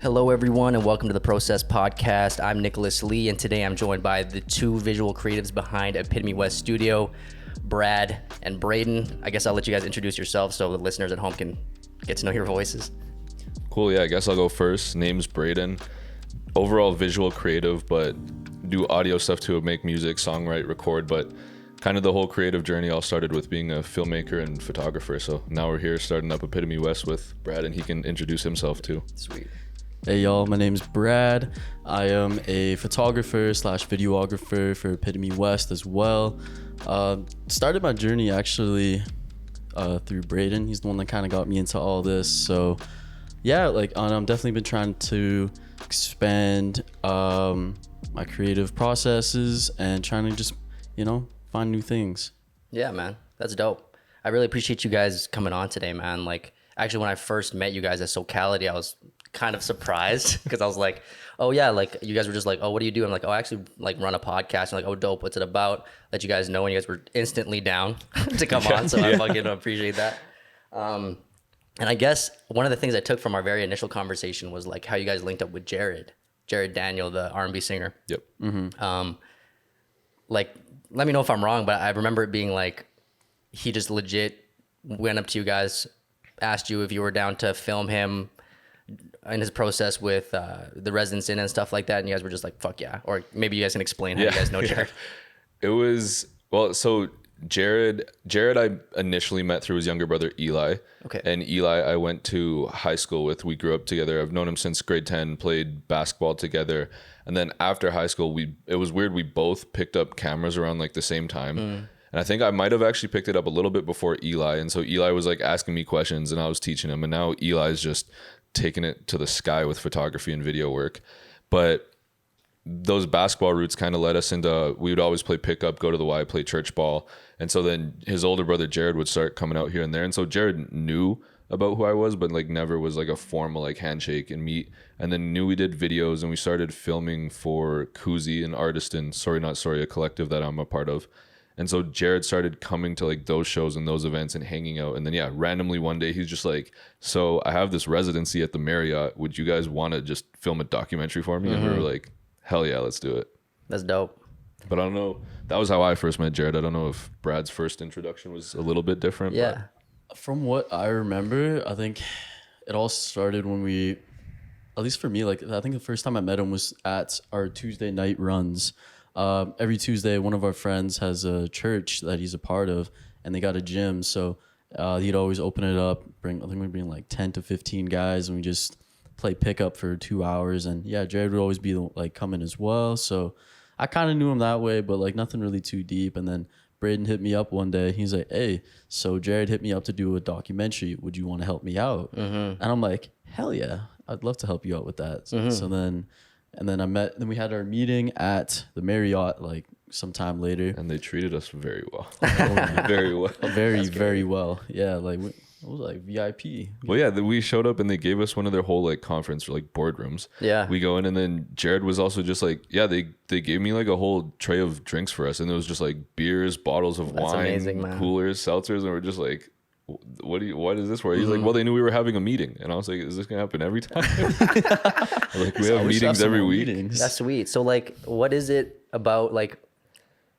Hello, everyone, and welcome to the Process Podcast. I'm Nicholas Lee, and today I'm joined by the two visual creatives behind Epitome West Studio, Brad and Braden. I guess I'll let you guys introduce yourselves so the listeners at home can get to know your voices. Cool, yeah, I guess I'll go first. Name's Braden. Overall visual creative, but do audio stuff too, make music, songwrite, record, but kind of the whole creative journey all started with being a filmmaker and photographer. So now we're here starting up Epitome West with Brad, and he can introduce himself too. Sweet. Hey y'all, my name's Brad. I am a photographer slash videographer for Epitome West as well. Started my journey actually through Braden. He's the one that kind of got me into all this. So yeah, I'm definitely been trying to expand my creative processes and trying to just, find new things. Yeah, man, that's dope. I really appreciate you guys coming on today, man. Actually, when I first met you guys at Socality, I was kind of surprised because I was like, oh yeah, you guys were just like, oh, what do you do? I'm like, oh, I actually run a podcast. I'm like, oh, dope, what's it about? Let you guys know, and you guys were instantly down to come on, so I fucking appreciate that. And I guess one of the things I took from our very initial conversation was how you guys linked up with Jared Daniel, the R&B singer. Yep. Mm-hmm. Let me know if I'm wrong, but I remember it being he just legit went up to you guys, asked you if you were down to film him in his process with the Residence Inn and stuff like that, and you guys were just like, fuck yeah. Or maybe you guys can explain how you guys know Jared. It was, so Jared I initially met through his younger brother Eli. Okay. And Eli I went to high school with. We grew up together. I've known him since grade 10, played basketball together. And then after high school, it was weird, we both picked up cameras around the same time. And I think I might have actually picked it up a little bit before Eli. And so Eli was asking me questions and I was teaching him. And now Eli's just taking it to the sky with photography and video work. But those basketball roots kind of led us into, we would always play pickup, go to the Y, play church ball. And so then his older brother Jared would start coming out here and there. And so Jared knew about who I was, but never was a formal handshake and meet. And then knew we did videos, and we started filming for Koozie, an artist in Sorry Not Sorry, a collective that I'm a part of. And so Jared started coming to those shows and those events and hanging out. And then randomly one day he's just so I have this residency at the Marriott. Would you guys want to just film a documentary for me? And we were like, hell yeah, let's do it. That's dope. But I don't know. That was how I first met Jared. I don't know if Brad's first introduction was a little bit different. Yeah. But From what I remember, I think it all started when we, at least for me, I think the first time I met him was at our Tuesday night runs. Every Tuesday, one of our friends has a church that he's a part of, and they got a gym. So he'd always open it up, I think we'd bring 10 to 15 guys, and we just play pickup for 2 hours. And yeah, Jared would always be coming as well. So I kind of knew him that way, but nothing really too deep. And then Braden hit me up one day. He's like, hey, so Jared hit me up to do a documentary. Would you want to help me out? And I'm like, hell yeah, I'd love to help you out with that. So then we had our meeting at the Marriott sometime later. and they treated us very well. Very well. Very well. Yeah, it was VIP. Well, yeah, we showed up and they gave us one of their whole conference boardrooms. Yeah. We go in, and then Jared was also just they gave me a whole tray of drinks for us, and it was just beers, bottles of wine, amazing, man. coolers, seltzers, and we're just what is this for? He's like, well, they knew we were having a meeting, and I was like, is this gonna happen every time? We have meetings every week. That's sweet. So what is it about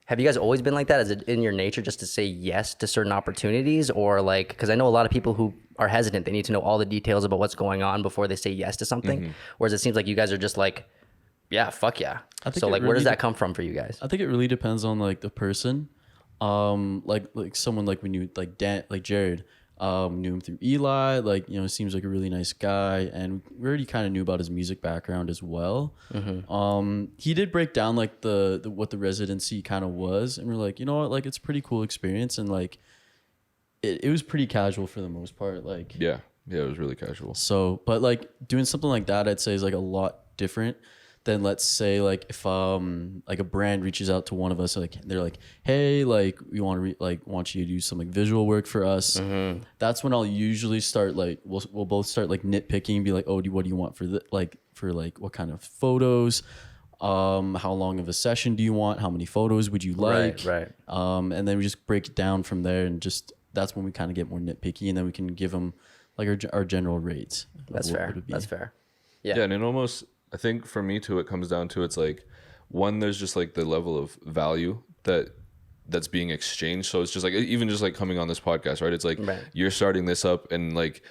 have you guys always been like that? Is it in your nature just to say yes to certain opportunities, or because I know a lot of people who are hesitant, they need to know all the details about what's going on before they say yes to something. Whereas it seems like you guys are just yeah, fuck yeah. So where does that come from for you guys? I think it really depends on the person. Someone we knew Jared, knew him through Eli, seems like a really nice guy, and we already kind of knew about his music background as well. He did break down what the residency kind of was, and we're like, you know what, it's a pretty cool experience, and it was pretty casual for the most part. Yeah, it was really casual. So, but doing something like that, I'd say is a lot different than, let's say, if a brand reaches out to one of us, they're like, hey, we want to want you to do some visual work for us. That's when I'll usually start we'll both start nitpicking and be like, oh, what do you want for what kind of photos, how long of a session do you want, how many photos would you like, right. And then we just break it down from there, and just that's when we kind of get more nitpicky, and then we can give them our general rates. That's fair. Yeah, and it almost, I think for me too, it comes down to, it's like, one, there's just like the level of value that's being exchanged. So it's just like, even just like coming on this podcast, right? It's like, Right. you're starting this up, and like,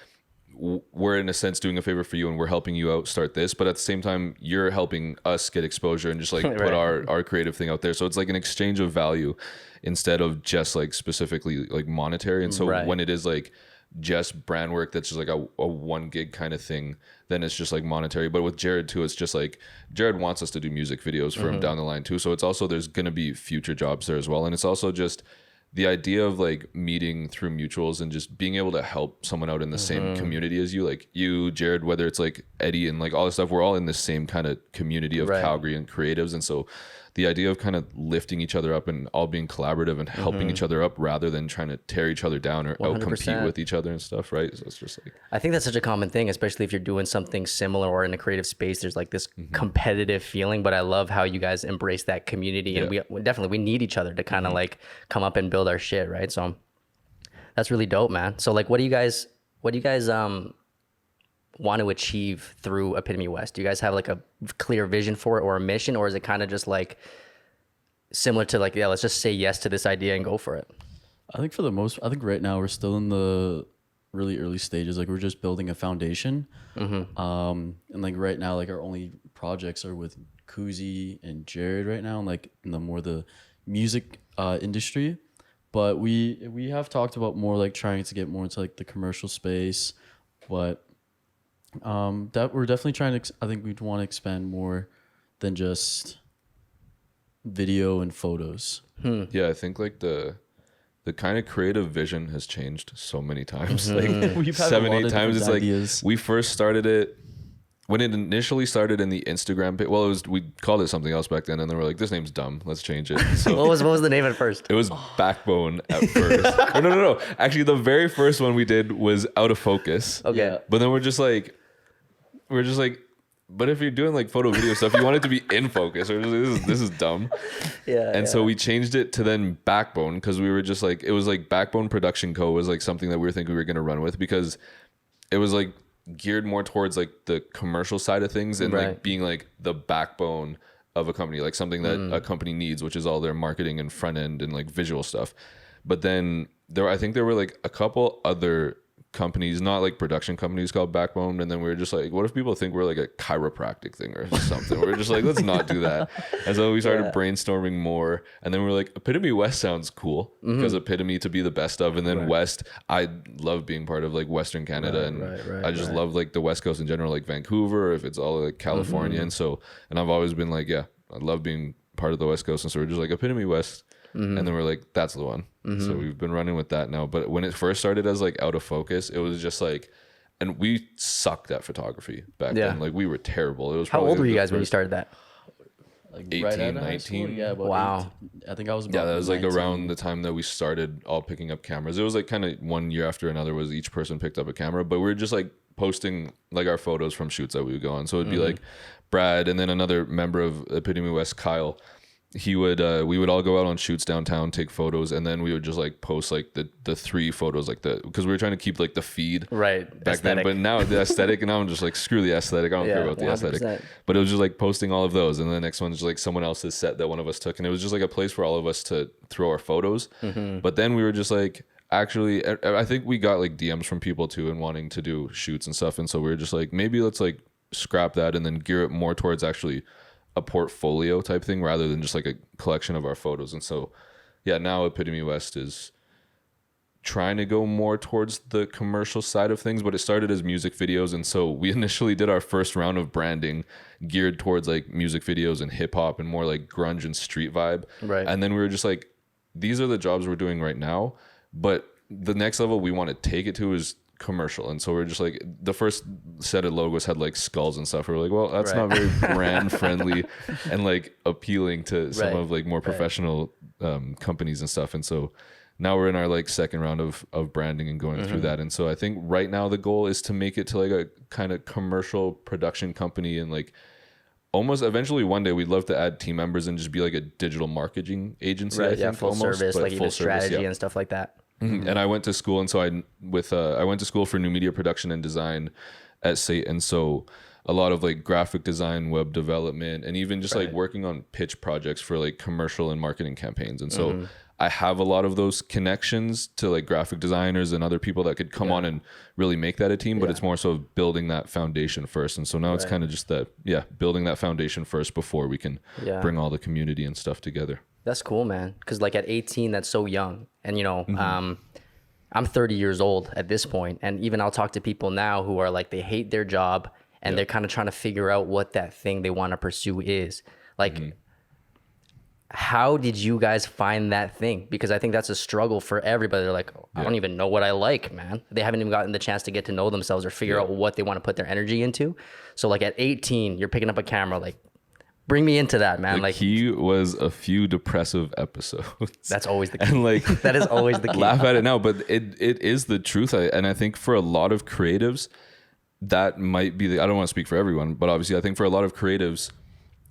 we're in a sense doing a favor for you, and we're helping you out start this, but at the same time you're helping us get exposure and just like put Right. our creative thing out there. So it's like an exchange of value instead of just like specifically like monetary. And so Right. when it is like just brand work that's just like a 1 gig kind of thing, then it's just like monetary. But with Jared too, it's just like Jared wants us to do music videos for him down the line too, so it's also, there's gonna be future jobs there as well. And it's also just the idea of like meeting through mutuals and just being able to help someone out in the same community as you, like you, Jared, whether it's like Eddie and like all this stuff, we're all in the same kind of community of Right. Calgary and creatives. And so the idea of kind of lifting each other up and all being collaborative and helping each other up rather than trying to tear each other down or out compete 100%. with each other and stuff, right? So it's just like, I think that's such a common thing, especially if you're doing something similar or in a creative space. There's like this competitive feeling, but I love how you guys embrace that community, and we definitely, we need each other to kind of like come up and build our shit, right? So that's really dope, man. So like, what do you guys want to achieve through Epitome West? Do you guys have like a clear vision for it or a mission, or is it kind of just like similar to like, yeah, let's just say yes to this idea and go for it? I think I think right now we're still in the really early stages. Like we're just building a foundation. And like right now, like our only projects are with Kuzi and Jared right now, and like in the music industry. But we have talked about more like trying to get more into like the commercial space, but that we're definitely trying to. I think we'd want to expand more than just video and photos. yeah, I think like the kind of creative vision has changed so many times. Like We've had a 7, lot 8 of times. different It's like ideas. we first started it when it initially started in the Instagram page. Well, it was, we called it something else back then, and then we're like, this name's dumb, let's change it. So What was the name at first? it was Backbone at first. Or no. Actually, the very first one we did was Out of Focus. Okay. Yeah. But then we're just like, but if you're doing like photo video stuff, you want it to be in focus. Or this is dumb. Yeah. And so we changed it to then Backbone, because we were just like, it was like Backbone Production Co. was like something that we were thinking we were going to run with, because it was like geared more towards like the commercial side of things and Right. like being like the backbone of a company, like something that a company needs, which is all their marketing and front end and like visual stuff. But then I think there were like a couple other companies, not like production companies, called Backbone, and then we were just like, what if people think we're like a chiropractic thing or something? We were just like, let's not do that. And so we started brainstorming more, and then we were like, Epitome West sounds cool, because epitome to be the best of, and then West, I love being part of like Western Canada, and I just love like the West Coast in general, like Vancouver, if it's all like California. And so, and I've always been like, yeah, I love being part of the West Coast, and so we're just like Epitome West. And then we're like, that's the one. So we've been running with that now. But when it first started as like Out of Focus, it was just like, and we sucked at photography back then. Like we were terrible. It was How probably old were you the guys when you first- started that? Like 18, right out of high 19. school? Yeah, about Wow. 18. I think I was about Yeah, that was like 19. around the time that we started all picking up cameras. It was like kind of one year after another was each person picked up a camera, but we were just like posting like our photos from shoots that we would go on. So it'd be like Brad, and then another member of Epitome West, Kyle. He would we would all go out on shoots downtown, take photos, and then we would just like post like the 3 photos, like because we were trying to keep like the feed Right. back then. But now the aesthetic, and now I'm just like, screw the aesthetic, I don't care about the 100%. aesthetic. But it was just like posting all of those, and then the next one's just like someone else's set that one of us took, and it was just like a place for all of us to throw our photos. But then we were just like, actually, I think we got like DMs from people too and wanting to do shoots and stuff, and so we were just like, maybe let's like scrap that and then gear it more towards actually a portfolio type thing rather than just like a collection of our photos. And so yeah, now Epitome West is trying to go more towards the commercial side of things, but it started as music videos. And so we initially did our first round of branding geared towards like music videos and hip hop and more like grunge and street vibe. Right. And then we were just like, these are the jobs we're doing right now, but the next level we want to take it to is commercial. And so we're just like, the first set of logos had like skulls and stuff. We're like, well, that's not very brand friendly and like appealing to some of like more professional companies and stuff. And so now we're in our like second round of branding and going through that. And so I think right now the goal is to make it to like a kind of commercial production company, and like almost eventually one day we'd love to add team members and just be like a digital marketing agency. I think, full almost, service, but like full even service, strategy yeah. and stuff like that. And I went to school, and so I went to school for new media production and design at SAIT, and so a lot of like graphic design, web development, and even just like working on pitch projects for like commercial and marketing campaigns. And so I have a lot of those connections to like graphic designers and other people that could come on and really make that a team, but it's more so building that foundation first. And so now it's kind of just that, building that foundation first before we can bring all the community and stuff together. That's cool, man. Because like at 18, that's so young. And, you know, I'm 30 years old at this point. And even I'll talk to people now who are like, they hate their job and they're kind of trying to figure out what that thing they want to pursue is. Like, how did you guys find that thing? Because I think that's a struggle for everybody. They're like, I don't even know what I like, man. They haven't even gotten the chance to get to know themselves or figure out what they want to put their energy into. So like at 18, you're picking up a camera, like, bring me into that, man. The key was a few depressive episodes. That's always the key. And like that is always the key. Laugh at it now, but it is the truth. And I think for a lot of creatives, that might be I don't want to speak for everyone, but obviously I think for a lot of creatives,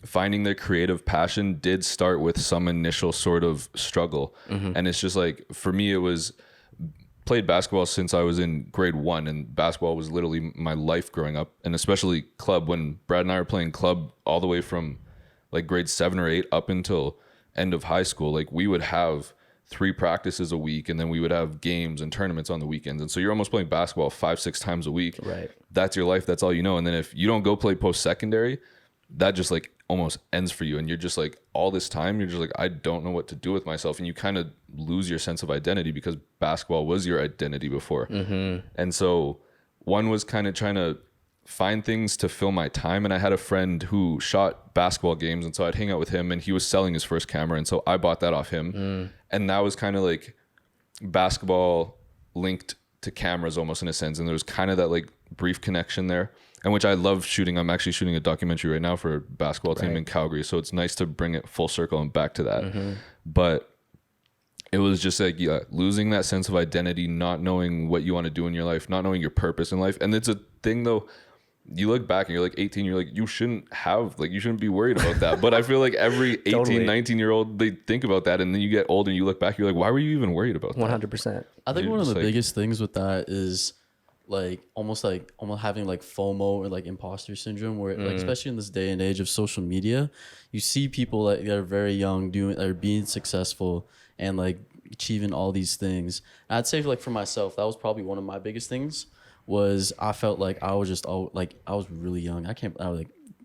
finding their creative passion did start with some initial sort of struggle. And it's just like, for me, it was played basketball since I was in grade 1, and basketball was literally my life growing up, and especially club. When Brad and I were playing club all the way from like grade 7 or 8 up until end of high school, like we would have 3 practices a week, and then we would have games and tournaments on the weekends. And so you're almost playing basketball 5-6 times a week. Right. That's your life. That's all you know. And then if you don't go play post-secondary, that just like almost ends for you. And you're just like, all this time, you're just like, I don't know what to do with myself. And you kind of lose your sense of identity because basketball was your identity before. And so one was kind of trying to find things to fill my time. And I had a friend who shot basketball games. And so I'd hang out with him, and he was selling his first camera. And so I bought that off him. And that was kind of like basketball linked to cameras almost in a sense. And there was kind of that like brief connection there, and which I love shooting. I'm actually shooting a documentary right now for a basketball team in Calgary. So it's nice to bring it full circle and back to that. But it was just like, losing that sense of identity, not knowing what you want to do in your life, not knowing your purpose in life. And it's a thing though, you look back and you're like 18, you're like, you shouldn't be worried about that. But I feel like every 18, 19-year-old, they think about that. And then you get older and you look back, you're like, why were you even worried about that? 100%. I think You're one of the just like- biggest things with that is like almost having like FOMO or like imposter syndrome, where like, especially in this day and age of social media, you see people that are very young that are being successful and like achieving all these things. And I'd say like for myself, that was probably one of my biggest things. Was I felt like I was just I was really young. I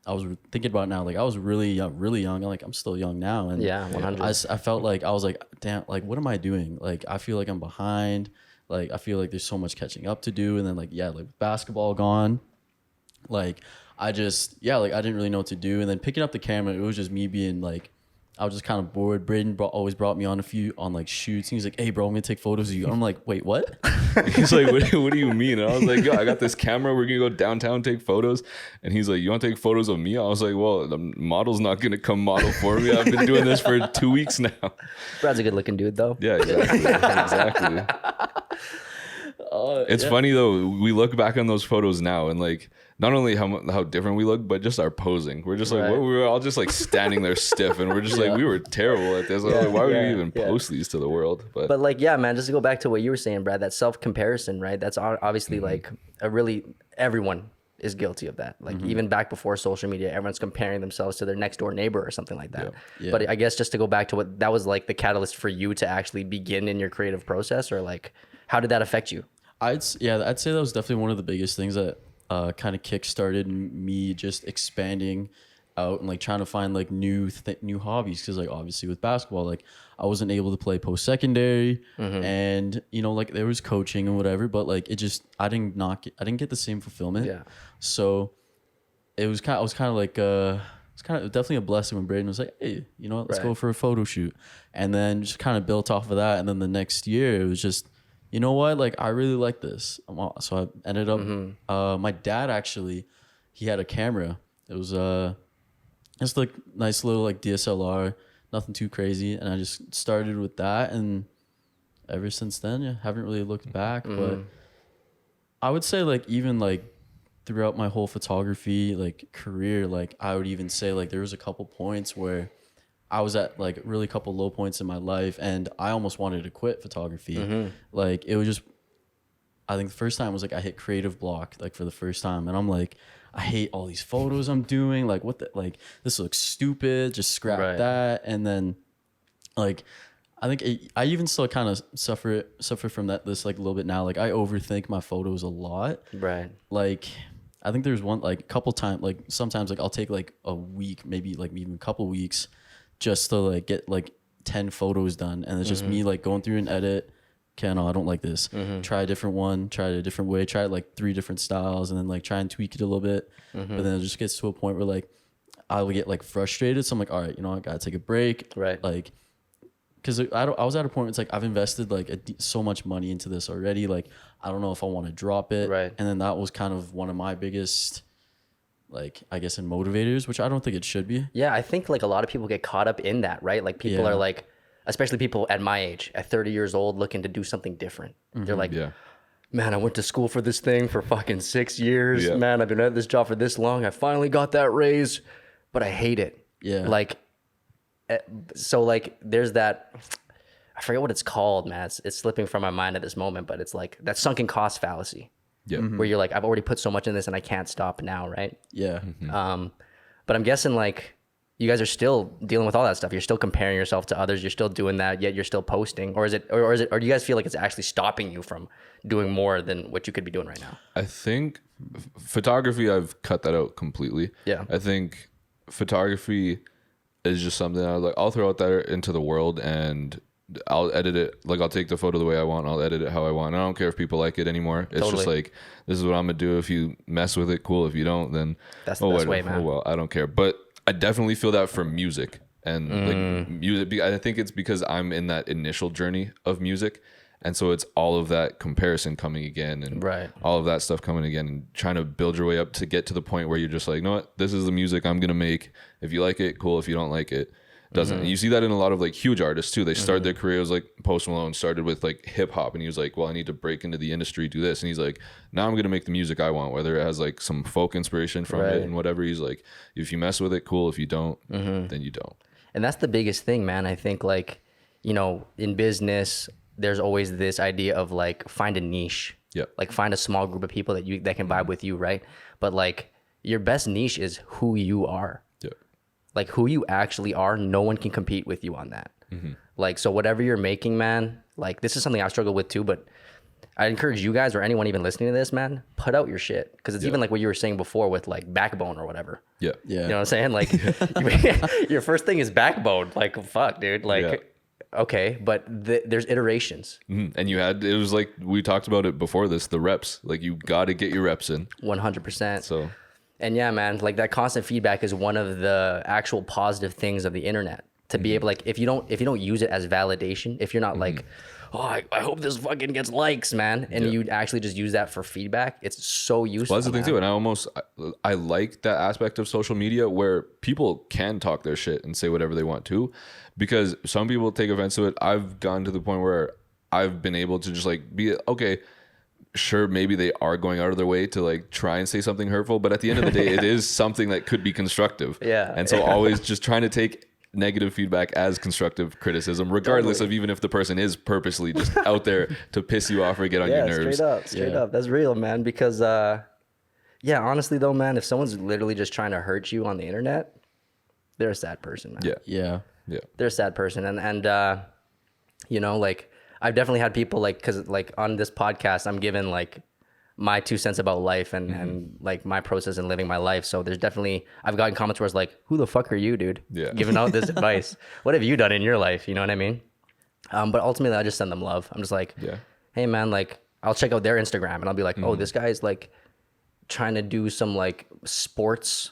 was thinking about it now, like I was really young. Like I'm still young now, and 100. I felt like I was like, damn, like what am I doing? Like I feel like I'm behind. Like I feel like there's so much catching up to do, and then like basketball gone, like I didn't really know what to do. And then picking up the camera, it was just me being like, I was just kind of bored. Braden always brought me on like shoots. He was like, hey bro, I'm gonna take photos of you. I'm like, wait, what? He's like, what do you mean? And I was like, yo, I got this camera. We're gonna go downtown, take photos. And he's like, you want to take photos of me? I was like, well, the model's not gonna come model for me. I've been doing this for 2 weeks now. Brad's a good looking dude though. Yeah, exactly. It's funny though, we look back on those photos now, and like not only how different we look, but just our posing. We're just like, we were all just like standing there stiff, and we're just like, we were terrible at this. Like, why would we even post these to the world? But like, yeah, man, just to go back to what you were saying, Brad, that self-comparison, right? That's obviously like everyone is guilty of that. Like even back before social media, everyone's comparing themselves to their next door neighbor or something like that. Yeah. But I guess just to go back to what that was like the catalyst for you to actually begin in your creative process, or like, how did that affect you? I'd say that was definitely one of the biggest things that kind of kickstarted me just expanding out and like trying to find like new hobbies, because like obviously with basketball, like I wasn't able to play post-secondary, and you know, like there was coaching and whatever, but like it just I didn't get the same fulfillment. So it was kind of like it's kind of definitely a blessing when Braden was like, hey, you know what, let's go for a photo shoot, and then just kind of built off of that. And then the next year it was just, you know what, like I really like this. So I ended up, my dad actually, he had a camera. It was just like nice little like DSLR, nothing too crazy. And I just started with that, and ever since then, haven't really looked back. But I would say like even like throughout my whole photography like career, like I would even say like there was a couple points where I was at like really couple low points in my life, and I almost wanted to quit photography. Like it was just, I think the first time was like I hit creative block like for the first time, and I'm like, I hate all these photos I'm doing. Like what the like this looks stupid. Just scrap Right. that. And then like I think I even still kind of suffer from that this like a little bit now. Like I overthink my photos a lot. Right. Like I think there's one like couple times like sometimes like I'll take like a week, maybe like even a couple weeks, just to like get like 10 photos done, and it's just me like going through and edit. Okay, no, I don't like this. Try a different one. Try it a different way. Try it like 3 different styles, and then like try and tweak it a little bit. But then it just gets to a point where like I will get like frustrated. So I'm like, all right, you know, I gotta take a break. Right. Like, because I was at a point where it's like I've invested like so much money into this already. Like I don't know if I want to drop it. Right. And then that was kind of one of my biggest, like I guess, in motivators, which I don't think it should be. Yeah, I think like a lot of people get caught up in that, right? Like people Yeah. are like, especially people at my age, at 30 years old, looking to do something different. They're like, Yeah. man, I went to school for this thing for fucking 6 years. Yeah. Man, I've been at this job for this long. I finally got that raise, but I hate it. Yeah. Like, so like there's that, I forget what it's called, man. It's slipping from my mind at this moment, but it's like that sunken cost fallacy. Yeah. Where you're like, I've already put so much in this and I can't stop now, right? Yeah. But I'm guessing like you guys are still dealing with all that stuff. You're still comparing yourself to others. You're still doing that, yet you're still posting. Or do you guys feel like it's actually stopping you from doing more than what you could be doing right now? I think photography, I've cut that out completely. Yeah. I think photography is just something I'll throw out there into the world, and I'll edit it. Like I'll take the photo the way I want. I'll edit it how I want. I don't care if people like it anymore. It's just Totally. like, this is what I'm gonna do. If you mess with it, cool. If you don't, then That's the best way, man. Oh well, I don't care. But I definitely feel that for music and like music. I think it's because I'm in that initial journey of music, and so it's all of that comparison coming again, and Right. all of that stuff coming again, and trying to build your way up to get to the point where you're just like, you know what, this is the music I'm gonna make. If you like it, cool. If you don't like it, doesn't. And you see that in a lot of like huge artists too. They start their careers like Post Malone started with like hip hop, and he was like, well, I need to break into the industry, do this, and he's like, now I'm gonna make the music I want, whether it has like some folk inspiration from Right. it and whatever. He's like, if you mess with it, cool. If you don't, then you don't. And that's the biggest thing, man. I think like, you know, in business, there's always this idea of like find a niche. Yep. Like find a small group of people that can vibe with you, right? But like your best niche is who you are. Yeah. Like who you actually are, no one can compete with you on that. Like, so whatever you're making, man, like this is something I struggle with too, but I encourage you guys or anyone even listening to this, man, put out your shit. Cause it's even like what you were saying before with like Backbone or whatever. Yeah. Yeah. You know what I'm saying? Like your first thing is Backbone. Like, fuck, dude. Like, okay, but there's iterations. And it was like, we talked about it before this, the reps, like you got to get your reps in. 100%. So And yeah, man, like that constant feedback is one of the actual positive things of the internet. To be able, like, if you don't use it as validation, if you're not like, oh, I hope this fucking gets likes, man, and you actually just use that for feedback, it's so useful. well, that's the thing man. too. And I like that aspect of social media where people can talk their shit and say whatever they want to, because some people take offense to it. I've gotten to the point where I've been able to just like be okay. Sure, maybe they are going out of their way to like try and say something hurtful, but at the end of the day, it is something that could be constructive. Yeah. And so always just trying to take negative feedback as constructive criticism, regardless of even if the person is purposely just out there to piss you off or get on your nerves. Straight up. That's real, man. Because, yeah, honestly though, man, if someone's literally just trying to hurt you on the internet, they're a sad person, man. Yeah. Yeah. Yeah. They're a sad person. And you know, like I've definitely had people like, cause like on this podcast, I'm giving like my 2 cents about life and like my process in living my life. So there's definitely, I've gotten comments where it's like, who the fuck are you, dude? Yeah. Giving out this advice. What have you done in your life? You know what I mean? But ultimately I just send them love. I'm just like, Yeah. hey man, like I'll check out their Instagram and I'll be like, oh, this guy's like trying to do some like sports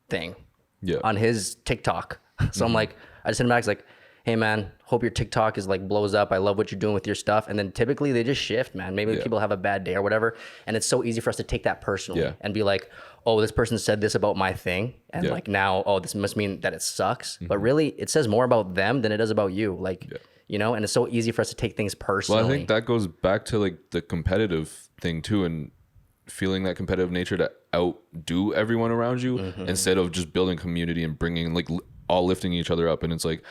thing Yeah. on his TikTok. So I'm like, I just send him back, it's like, hey man, hope your TikTok is like blows up. I love what you're doing with your stuff. And then typically they just shift, man. Maybe people have a bad day or whatever. And it's so easy for us to take that personally and be like, oh, this person said this about my thing. And like now, oh, this must mean that it sucks. But really it says more about them than it does about you. Like, you know, and it's so easy for us to take things personally. Well, I think that goes back to like the competitive thing too, and feeling that competitive nature to outdo everyone around you instead of just building community and bringing like all lifting each other up. And it's like,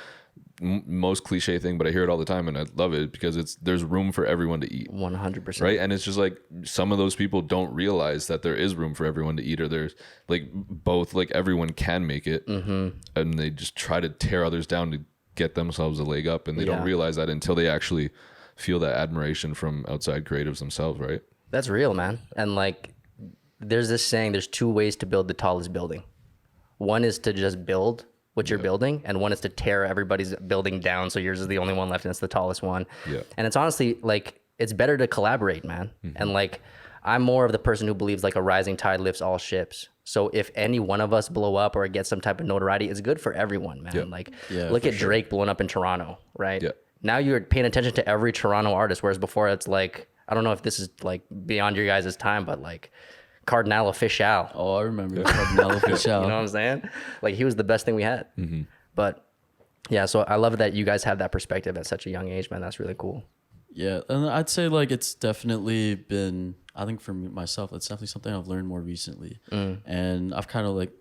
most cliche thing, but I hear it all the time and I love it because there's room for everyone to eat. 100%. Right. And it's just like some of those people don't realize that there is room for everyone to eat, or there's like both, like everyone can make it, and they just try to tear others down to get themselves a leg up, and they don't realize that until they actually feel that admiration from outside creatives themselves. Right. That's real, man. And like, there's this saying, there's 2 ways to build the tallest building. One is to just build what you're building, and one is to tear everybody's building down so yours is the only one left and it's the tallest one. And it's honestly like, it's better to collaborate, man. And like, I'm more of the person who believes like a rising tide lifts all ships. So if any one of us blow up or get some type of notoriety, it's good for everyone, man. Like, look at Drake blowing up in Toronto, right? Now you're paying attention to every Toronto artist, whereas before it's like, I don't know if this is like beyond your guys' time, but like Cardinal Official. Oh, I remember Cardinal Official. You know what I'm saying? Like, he was the best thing we had. But yeah, so I love that you guys have that perspective at such a young age, man. That's really cool. Yeah, and I'd say like it's definitely been, I think for myself, it's definitely something I've learned more recently. And I've kind of like,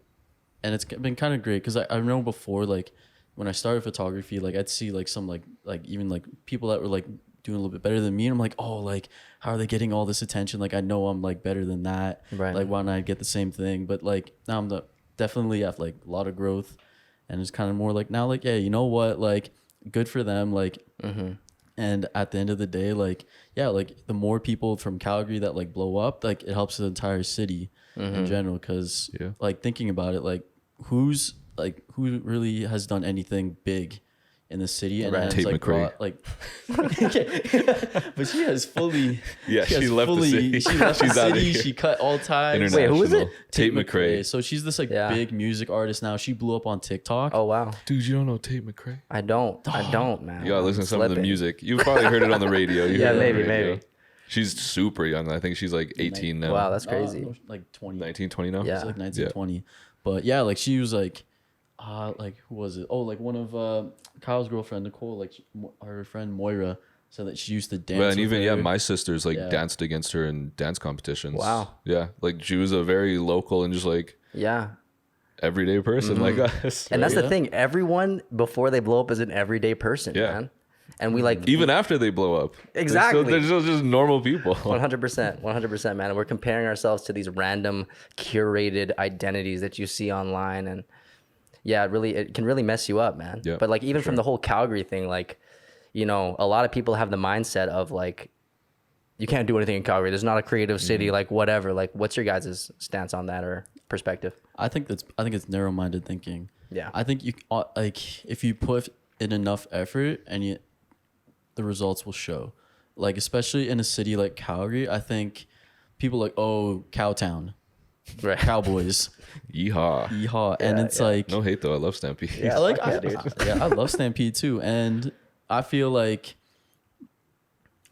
and it's been kind of great because I know before, like when I started photography, like I'd see like some like even like people that were like doing a little bit better than me, and I'm like, oh, like how are they getting all this attention? Like I know I'm like better than that. Right. Like why don't I get the same thing? But like now I'm definitely have like a lot of growth, and it's kind of more like now like, yeah, you know what, like good for them, like. And at the end of the day, like, yeah, like the more people from Calgary that like blow up, like it helps the entire city in general. Cause like thinking about it, like who really has done anything big in the city, and has Tate like McRae. brought, like, but she has fully, she left the city. She left the She's outta city. here. She cut all ties. Wait, who is it? Tate McRae. So she's this like big music artist now. She blew up on TikTok. Oh, wow. Dude, you don't know Tate McRae? I don't, man. You gotta listen to some of the Slipping. music. You've probably heard it on the radio. You Yeah, heard it on the maybe. radio. She's super young. I think she's like 18 now. Wow, that's crazy. No, like 20. 19, 20 now? Yeah. It's like 19, 20. But yeah, like she was like who was it? Oh, like one of Kyle's girlfriend, Nicole, like her friend Moira said that she used to dance. Well, and with even her. my sisters like danced against her in dance competitions. Wow. Yeah, like she was a very local and just like Yeah. everyday person like us. And that's the thing. Everyone before they blow up is an everyday person, man. And we like Even after they blow up. Exactly. They're still just normal people. 100%, man. And we're comparing ourselves to these random curated identities that you see online, and yeah, it can really mess you up, man. Yeah, but like even from the whole Calgary thing, like, you know, a lot of people have the mindset of like, you can't do anything in Calgary. There's not a creative city, like whatever. Like, what's your guys' stance on that or perspective? I think it's narrow-minded thinking. Yeah. I think you like if you put in enough effort and the results will show. Like especially in a city like Calgary, I think people like, oh, Cowtown, Right. Yeehaw. Cowboys, yeehaw, and it's like No hate though. I love Stampede. Yeah, like fuck yeah, dude. I love Stampede too, and I feel like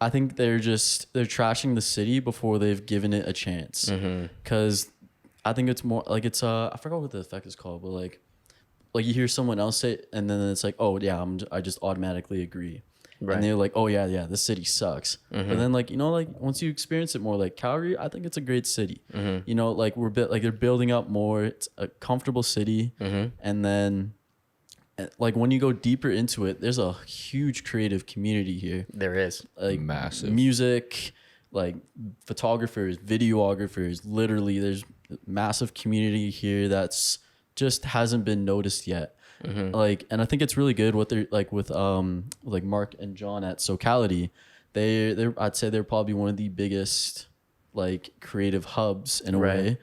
I think they're trashing the city before they've given it a chance. Because I think it's more like it's I forgot what the effect is called, but like you hear someone else say it, and then it's like, oh yeah, I just automatically agree. Right. And they're like, oh yeah, this city sucks. But then like, you know, like once you experience it more, like Calgary, I think it's a great city. You know, like they're building up more. It's a comfortable city. And then like when you go deeper into it, there's a huge creative community here. There is. Like Massive. music, like photographers, videographers, literally there's massive community here that's just hasn't been noticed yet. Like, and I think it's really good what they're like with like Mark and John at Socality. I'd say they're probably one of the biggest like creative hubs in a way,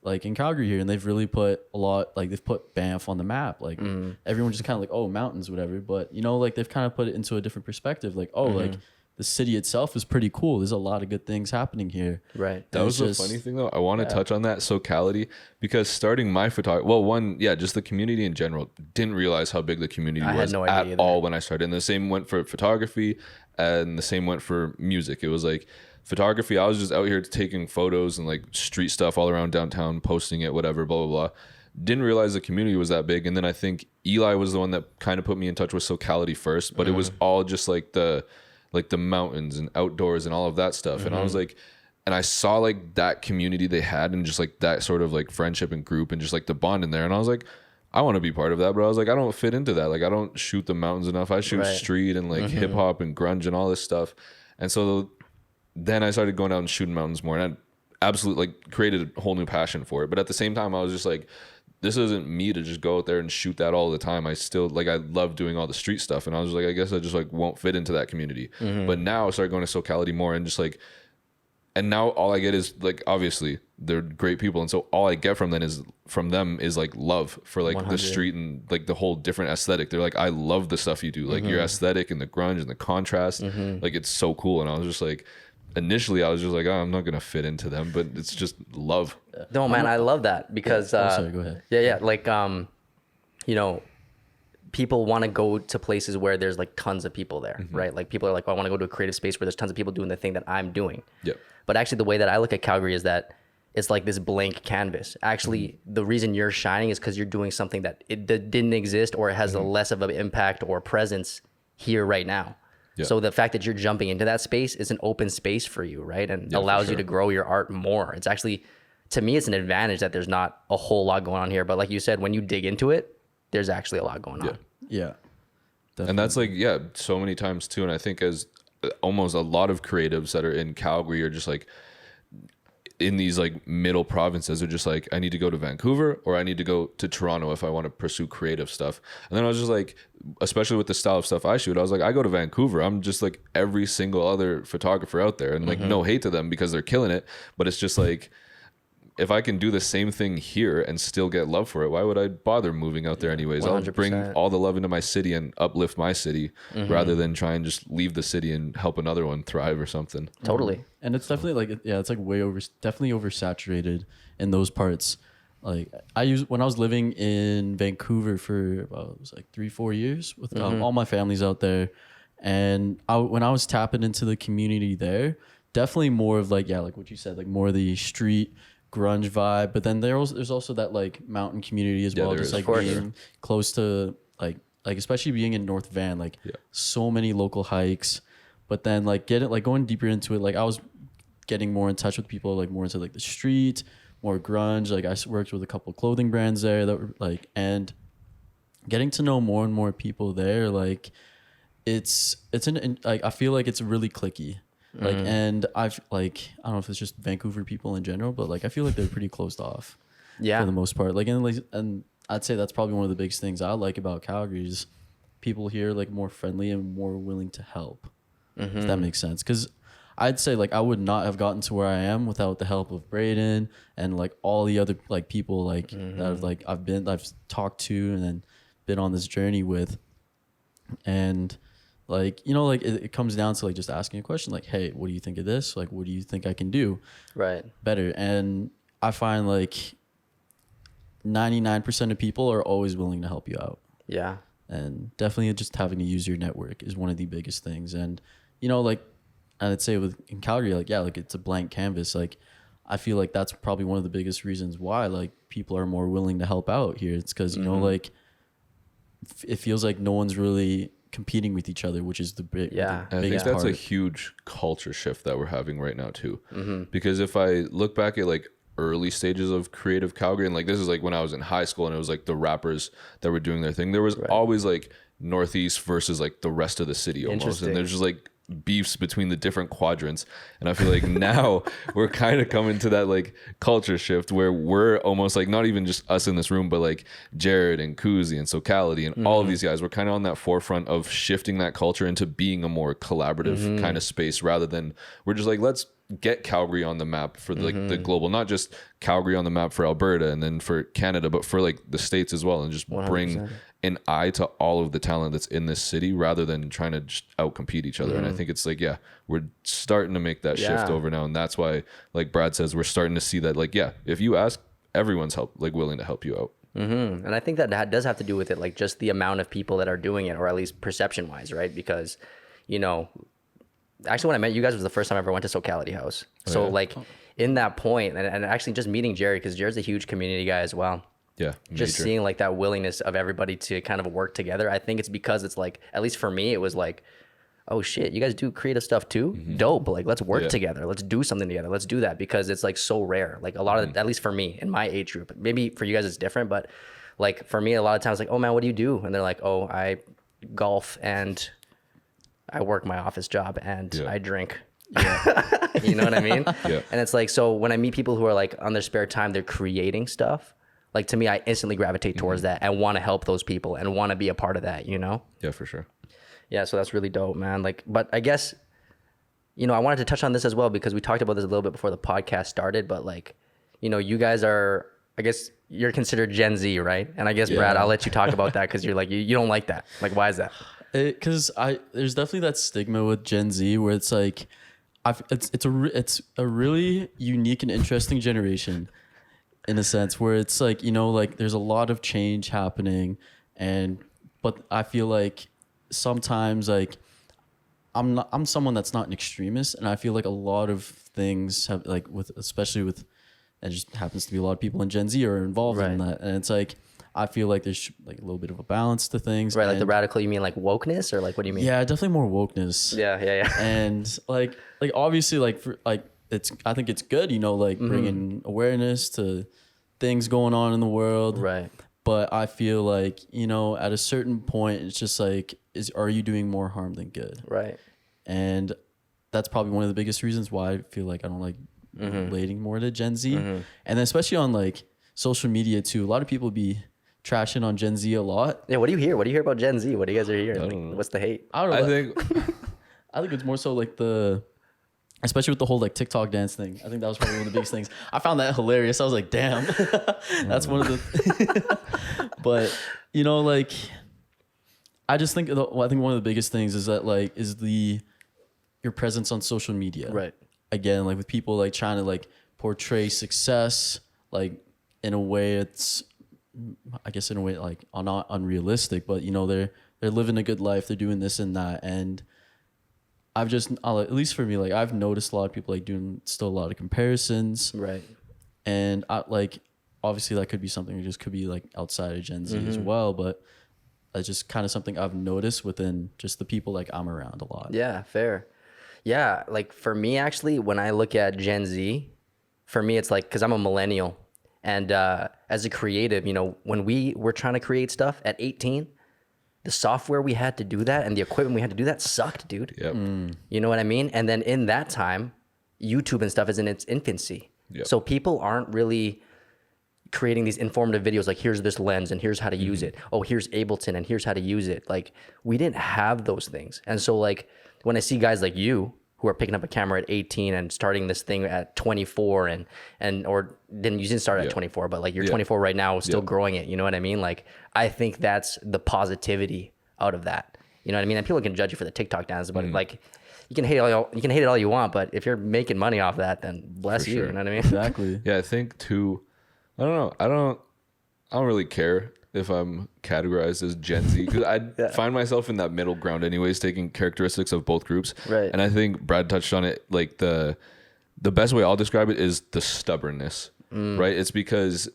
like in Calgary here, and they've really put a lot, like they've put Banff on the map. Like everyone just kind of like, oh, mountains, whatever, but you know, like they've kind of put it into a different perspective. Like, oh, like the city itself is pretty cool. There's a lot of good things happening here. Right. That was the funny thing though. I want to touch on that Socality because starting my photography, just the community in general, didn't realize how big the community was no idea at either. all when I started. And the same went for photography and the same went for music. It was like photography, I was just out here taking photos and like street stuff all around downtown, posting it, whatever, blah, blah, blah. Didn't realize the community was that big. And then I think Eli was the one that kind of put me in touch with Socality first, but it was all just like the mountains and outdoors and all of that stuff. And I was like, and I saw like that community they had and just like that sort of like friendship and group and just like the bond in there. And I was like, I want to be part of that, but I was like, I don't fit into that. Like, I don't shoot the mountains enough. I shoot Right. street and like hip hop and grunge and all this stuff. And so then I started going out and shooting mountains more, and I absolutely like created a whole new passion for it. But at the same time, I was just like, this isn't me to just go out there and shoot that all the time. I still like, I love doing all the street stuff, and I was like, I guess I just like won't fit into that community. But now I started going to SoCality more, and just like, and now all I get is like, obviously they're great people, and so all I get from them is like love for like 100. the street and like the whole different aesthetic. They're like, I love the stuff you do, like your aesthetic and the grunge and the contrast, like it's so cool. And I was just like, initially I was just like, oh, I'm not gonna fit into them, but it's just love. No, man, I love that because sorry, go ahead. yeah, like you know, people want to go to places where there's like tons of people there, right? Like people are like, oh, I want to go to a creative space where there's tons of people doing the thing that I'm doing. Yeah. But actually, the way that I look at Calgary is that it's like this blank canvas. Actually, the reason you're shining is because you're doing something that didn't exist, or it has a less of an impact or presence here right now. Yeah. So the fact that you're jumping into that space is an open space for you, right? And Yeah, for allows you sure. to grow your art more. It's actually, to me, it's an advantage that there's not a whole lot going on here. But like you said, when you dig into it, there's actually a lot going on. Yeah. And that's like, yeah, so many times too. And I think as almost a lot of creatives that are in Calgary are just like in these like middle provinces are just like, I need to go to Vancouver or I need to go to Toronto if I want to pursue creative stuff. And then I was just like, especially with the style of stuff I shoot, I was like, I go to Vancouver, I'm just like every single other photographer out there, and like no hate to them because they're killing it, but it's just like, if I can do the same thing here and still get love for it, why would I bother moving out there anyways? I'll bring 100%. all the love into my city and uplift my city rather than try and just leave the city and help another one thrive or something. Totally. And it's definitely like, yeah, it's like definitely oversaturated in those parts. Like when I was living in Vancouver for about, it was like 3-4 years with all my family's out there. And when I was tapping into the community there, definitely more of like, yeah, like what you said, like more of the street grunge vibe. But then there's also that like mountain community as Yeah, well. there Just is, like for being close to like especially being in North Van, like so many local hikes. But then like going deeper into it, like I was getting more in touch with people, like more into like the street, more grunge. Like I worked with a couple of clothing brands there that were like, and getting to know more and more people there. Like it's like I feel like it's really cliquey. Like, and I've like, I don't know if it's just Vancouver people in general, but like I feel like they're pretty closed off. Yeah. For the most part. Like, and I'd say that's probably one of the biggest things I like about Calgary is people here like more friendly and more willing to help. If that makes sense. Because I'd say like I would not have gotten to where I am without the help of Braden and like all the other like people like that I've talked to and then been on this journey with. And like, you know, like it comes down to like just asking a question like, hey, what do you think of this? Like, what do you think I can do Right. better? And I find like 99% of people are always willing to help you out. Yeah. And definitely just having to use your network is one of the biggest things. And, you know, like I'd say in Calgary, like, yeah, like it's a blank canvas. Like, I feel like that's probably one of the biggest reasons why like people are more willing to help out here. It's because, you know, like it feels like no one's really competing with each other, which is the big, Yeah. the And I think biggest that's part. a huge culture shift that we're having right now too. Because if I look back at like early stages of creative Calgary, and like this is like when I was in high school and it was like the rappers that were doing their thing, there was always like Northeast versus like the rest of the city almost. Interesting. And there's just like beefs between the different quadrants. And I feel like now we're kind of coming to that like culture shift where we're almost like not even just us in this room, but like Jared and Kuzi and Socality and all of these guys, we're kind of on that forefront of shifting that culture into being a more collaborative kind of space rather than we're just like, let's get Calgary on the map for the, like the global, not just Calgary on the map for Alberta and then for Canada, but for like the States as well, and just bring an eye to all of the talent that's in this city rather than trying to just outcompete each other. And I think it's like, yeah, we're starting to make that shift over now. And that's why, like Brad says, we're starting to see that, like, yeah, if you ask, everyone's willing to help you out. And I think that does have to do with it, like just the amount of people that are doing it, or at least perception wise, right? Because, you know, actually when I met you guys was the first time I ever went to Socality House. So like in that point, and actually just meeting Jared, because Jared's a huge community guy as well. Yeah. Just major. seeing like that willingness of everybody to kind of work together. I think it's because it's like, at least for me, it was like, oh shit, you guys do creative stuff too? Dope. Like, let's work together. Let's do something together. Let's do that, because it's like so rare. Like a lot of, at least for me in my age group, maybe for you guys it's different, but like for me, a lot of times like, oh man, what do you do? And they're like, oh, I golf and I work my office job and I drink. You know what I mean? Yeah. And it's like, so when I meet people who are like on their spare time, they're creating stuff. Like to me, I instantly gravitate towards that and want to help those people and want to be a part of that, you know? Yeah, for sure. Yeah. So that's really dope, man. Like, but I guess, you know, I wanted to touch on this as well because we talked about this a little bit before the podcast started, but like, you know, you guys are, I guess you're considered Gen Z, right? And I guess Brad, I'll let you talk about that because you're like, you don't like that. Like, why is that? Because there's definitely that stigma with Gen Z where it's like, it's a really unique and interesting generation in a sense where it's like, you know, like there's a lot of change happening but I feel like sometimes like I'm someone that's not an extremist, and I feel like a lot of things have like especially with it just happens to be a lot of people in Gen Z are involved in that, and it's like I feel like there's like a little bit of a balance to things. Right, like the radical, you mean like wokeness, or like what do you mean? Yeah, definitely more wokeness. Yeah. And like obviously I think it's good, you know, like bringing awareness to things going on in the world. Right. But I feel like, you know, at a certain point, it's just like, are you doing more harm than good? Right. And that's probably one of the biggest reasons why I feel like I don't like relating more to Gen Z. And then especially on like social media too, a lot of people be trashing on Gen Z a lot. Yeah. What do you hear? What do you hear about Gen Z? What do you guys are hearing? Like, what's the hate? I don't know. I think It's more so like especially with the whole like TikTok dance thing. I think that was probably one of the biggest things. I found that hilarious. I was like, damn, that's one of the, but you know, like, I just think, I think one of the biggest things is that like, your presence on social media. Right. Again, like with people like trying to like portray success, like in a way I guess in a way like not unrealistic, but you know, they're living a good life. They're doing this and that. And at least for me, like I've noticed a lot of people like doing still a lot of comparisons. Right. And obviously that could be something that just could be like outside of Gen Z as well. But it's just kind of something I've noticed within just the people like I'm around a lot. Yeah, fair. Yeah, like for me actually, when I look at Gen Z, for me it's like, because I'm a millennial, and as a creative, you know, when we were trying to create stuff at 18, the software we had to do that and the equipment we had to do that sucked, dude. Yep. You know what I mean? And then in that time, YouTube and stuff is in its infancy. Yep. So people aren't really creating these informative videos like, here's this lens and here's how to use it. Oh, here's Ableton and here's how to use it. Like, we didn't have those things. And so like when I see guys like you who are picking up a camera at 18 and starting this thing at 24 or you didn't start at 24, but like you're 24 right now, still growing it. You know what I mean? Like, I think that's the positivity out of that. You know what I mean? And people can judge you for the TikTok dances, but like, you can hate it all you want, but if you're making money off that, then bless you. sure. You know what I mean? Exactly. Yeah, I think too. I don't know. I don't really care if I'm categorized as Gen Z because I find myself in that middle ground, anyways, taking characteristics of both groups. Right. And I think Brad touched on it. Like the best way I'll describe it is the stubbornness. Right. It's because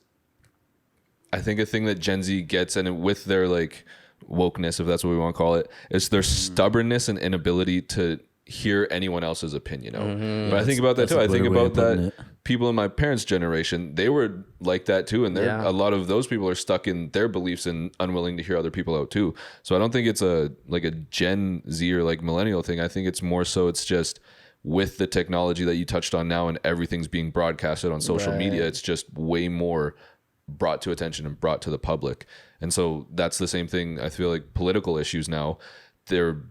I think a thing that Gen Z gets, and with their like wokeness, if that's what we want to call it, is their stubbornness and inability to hear anyone else's opinion out. But I think about that too. I think about that people in my parents' generation, they were like that too. And a lot of those people are stuck in their beliefs and unwilling to hear other people out too. So I don't think it's a Gen Z or like millennial thing. I think it's more so it's just with the technology that you touched on now and everything's being broadcasted on social media, it's just way more brought to attention and brought to the public. And so that's the same thing. I feel like political issues now, they're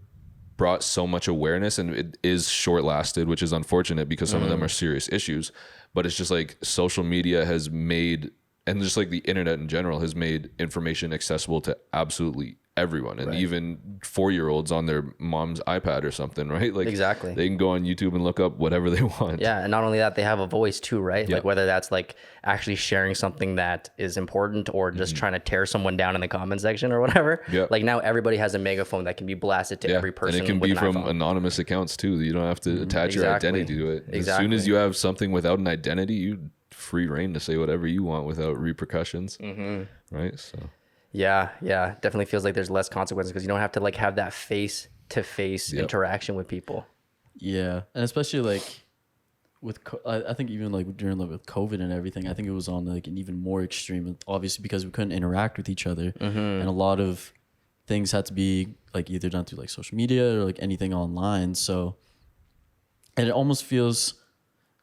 brought so much awareness, and it is short lasted, which is unfortunate because some of them are serious issues. But it's just like social media has made, and just like the internet in general has made information accessible to absolutely everyone, and even 4-year-olds on their mom's iPad or something, right? Like Exactly. they can go on YouTube and look up whatever they want. Yeah, and not only that, they have a voice too, right? Like whether that's like actually sharing something that is important or just trying to tear someone down in the comment section or whatever. Like now everybody has a megaphone that can be blasted to every person. And it can with be from iPhone. Anonymous accounts too. You don't have to attach your identity to it. As soon as you have something without an identity, you free reign to say whatever you want without repercussions. Right? So Yeah, definitely feels like there's less consequences because you don't have to like have that face-to-face interaction with people. Yeah, and especially like I think even like during like with COVID and everything, I think it was on like an even more extreme, obviously because we couldn't interact with each other, and a lot of things had to be like either done through like social media or like anything online. So, and it almost feels,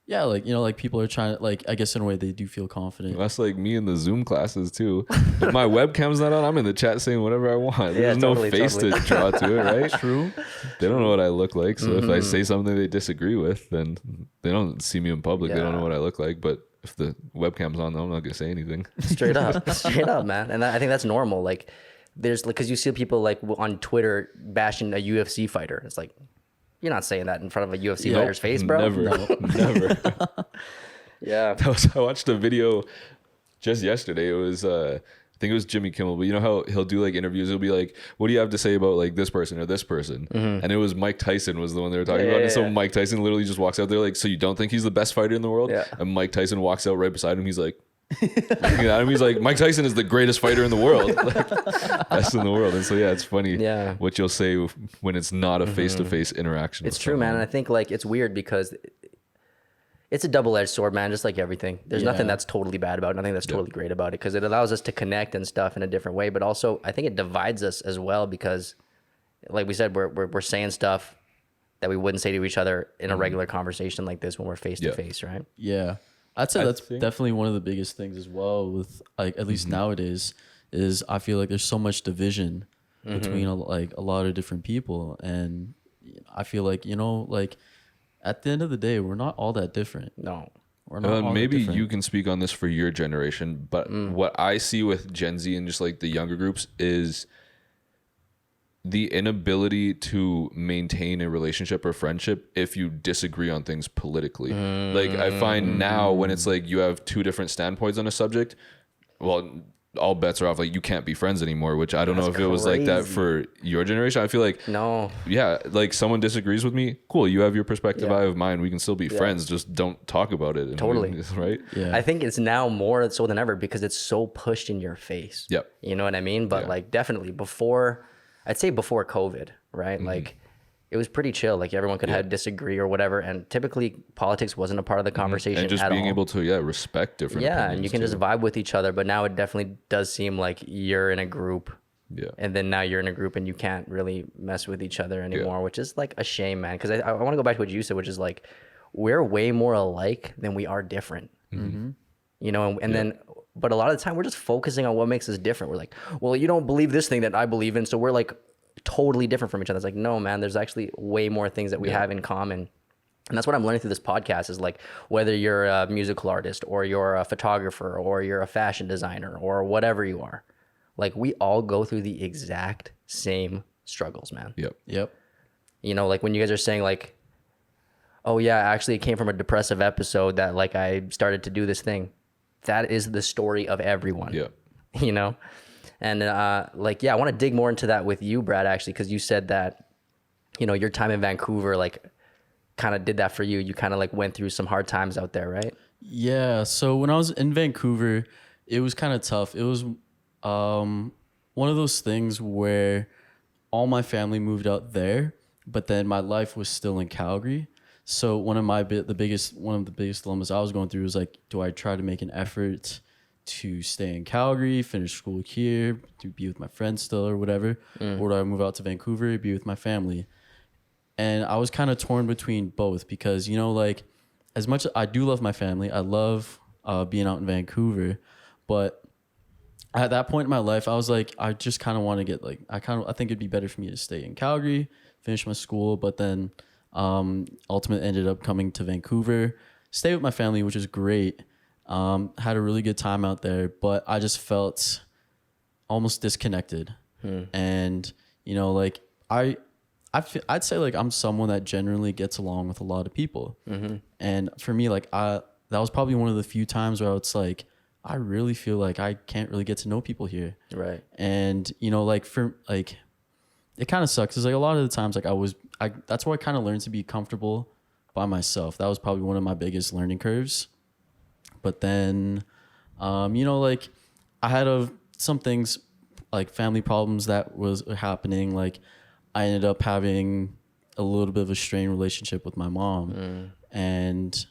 yeah, like, you know, like people are trying to, like, I guess in a way they do feel confident. That's like me in the Zoom classes too. If my webcam's not on, I'm in the chat saying whatever I want. There's totally, no face to draw to it, right? True. They don't know what I look like. So if I say something they disagree with, then they don't see me in public. They don't know what I look like. But if the webcam's on, I'm not gonna say anything. Straight up, man. And I think that's normal. Like, there's like, because you see people like on Twitter bashing a UFC fighter. It's like, you're not saying that in front of a UFC fighter's face, bro. Never. Yeah. I watched a video just yesterday. It was I think it was Jimmy Kimmel, but you know how he'll do like interviews, he'll be like, what do you have to say about like this person or this person? And it was Mike Tyson was the one they were talking about. And so Mike Tyson literally just walks out there like, so you don't think he's the best fighter in the world? Yeah. And Mike Tyson walks out right beside him. He's like, looking at him, he's like, Mike Tyson is the greatest fighter in the world. Like, best in the world. And so yeah, it's funny what you'll say when it's not a face-to-face interaction. It's true, man. And I think like it's weird because it's a double-edged sword, man, just like everything. There's nothing that's totally bad about it, nothing that's totally great about it, because it allows us to connect and stuff in a different way. But also, I think it divides us as well because, like we said, we're saying stuff that we wouldn't say to each other in a regular conversation like this when we're face-to-face, right? Yeah. I'd say that's definitely one of the biggest things as well with, like, at least nowadays, is I feel like there's so much division between a lot of different people. And I feel like, you know, like at the end of the day, we're not all that different. No. We're not all that maybe different. you can speak on this for your generation, but what I see with Gen Z and just like the younger groups is the inability to maintain a relationship or friendship if you disagree on things politically. Like I find now when it's like you have two different standpoints on a subject, well, all bets are off. Like you can't be friends anymore, which I don't know if it was like that for your generation. I feel like, no, yeah, like someone disagrees with me. Cool. You have your perspective. I have mine. We can still be friends. Just don't talk about it. Totally. Right. Yeah. I think it's now more so than ever because it's so pushed in your face. Yep. You know what I mean? But like definitely before, I'd say before COVID, right? Like it was pretty chill. Like everyone could have disagree or whatever. And typically politics wasn't a part of the conversation and just at being all. able to, respect different opinions and you can too. just vibe with each other. But now it definitely does seem like you're in a group. Yeah. And then now you're in a group and you can't really mess with each other anymore, which is like a shame, man. Because I want to go back to what you said, which is like we're way more alike than we are different. You know, and then, but a lot of the time we're just focusing on what makes us different. We're like, well, you don't believe this thing that I believe in, so we're like totally different from each other. It's like, no, man, there's actually way more things that we have in common. And that's what I'm learning through this podcast is like, whether you're a musical artist or you're a photographer or you're a fashion designer or whatever you are, like we all go through the exact same struggles, man. Yep. You know, like when you guys are saying like, oh yeah, actually it came from a depressive episode that like I started to do this thing. That is the story of everyone. Yeah. You know? And like, yeah, I want to dig more into that with you, Brad, actually, because you said that, you know, your time in Vancouver, like kind of did that for you. You kind of like went through some hard times out there, right? Yeah. So when I was in Vancouver, it was kind of tough. It was one of those things where all my family moved out there, but then my life was still in Calgary. So one of the biggest dilemmas I was going through was like, do I try to make an effort to stay in Calgary, finish school here, to be with my friends still or whatever, or do I move out to Vancouver, be with my family? And I was kind of torn between both because, you know, like as much as I do love my family, I love being out in Vancouver, but at that point in my life, I was like, I just kind of want to get like, I think it'd be better for me to stay in Calgary, finish my school, but then ultimately ended up coming to Vancouver, stay with my family, which is great. Had a really good time out there, but I just felt almost disconnected. And, you know, like I'd say like I'm someone that generally gets along with a lot of people. And for me, like that was probably one of the few times where it's like, I really feel like I can't really get to know people here. Right. And, you know, like for like, it kind of sucks. It's like a lot of the times, like that's where I kind of learned to be comfortable by myself. That was probably one of my biggest learning curves. But then, you know, like I had some things like family problems that was happening. Like I ended up having a little bit of a strained relationship with my mom. And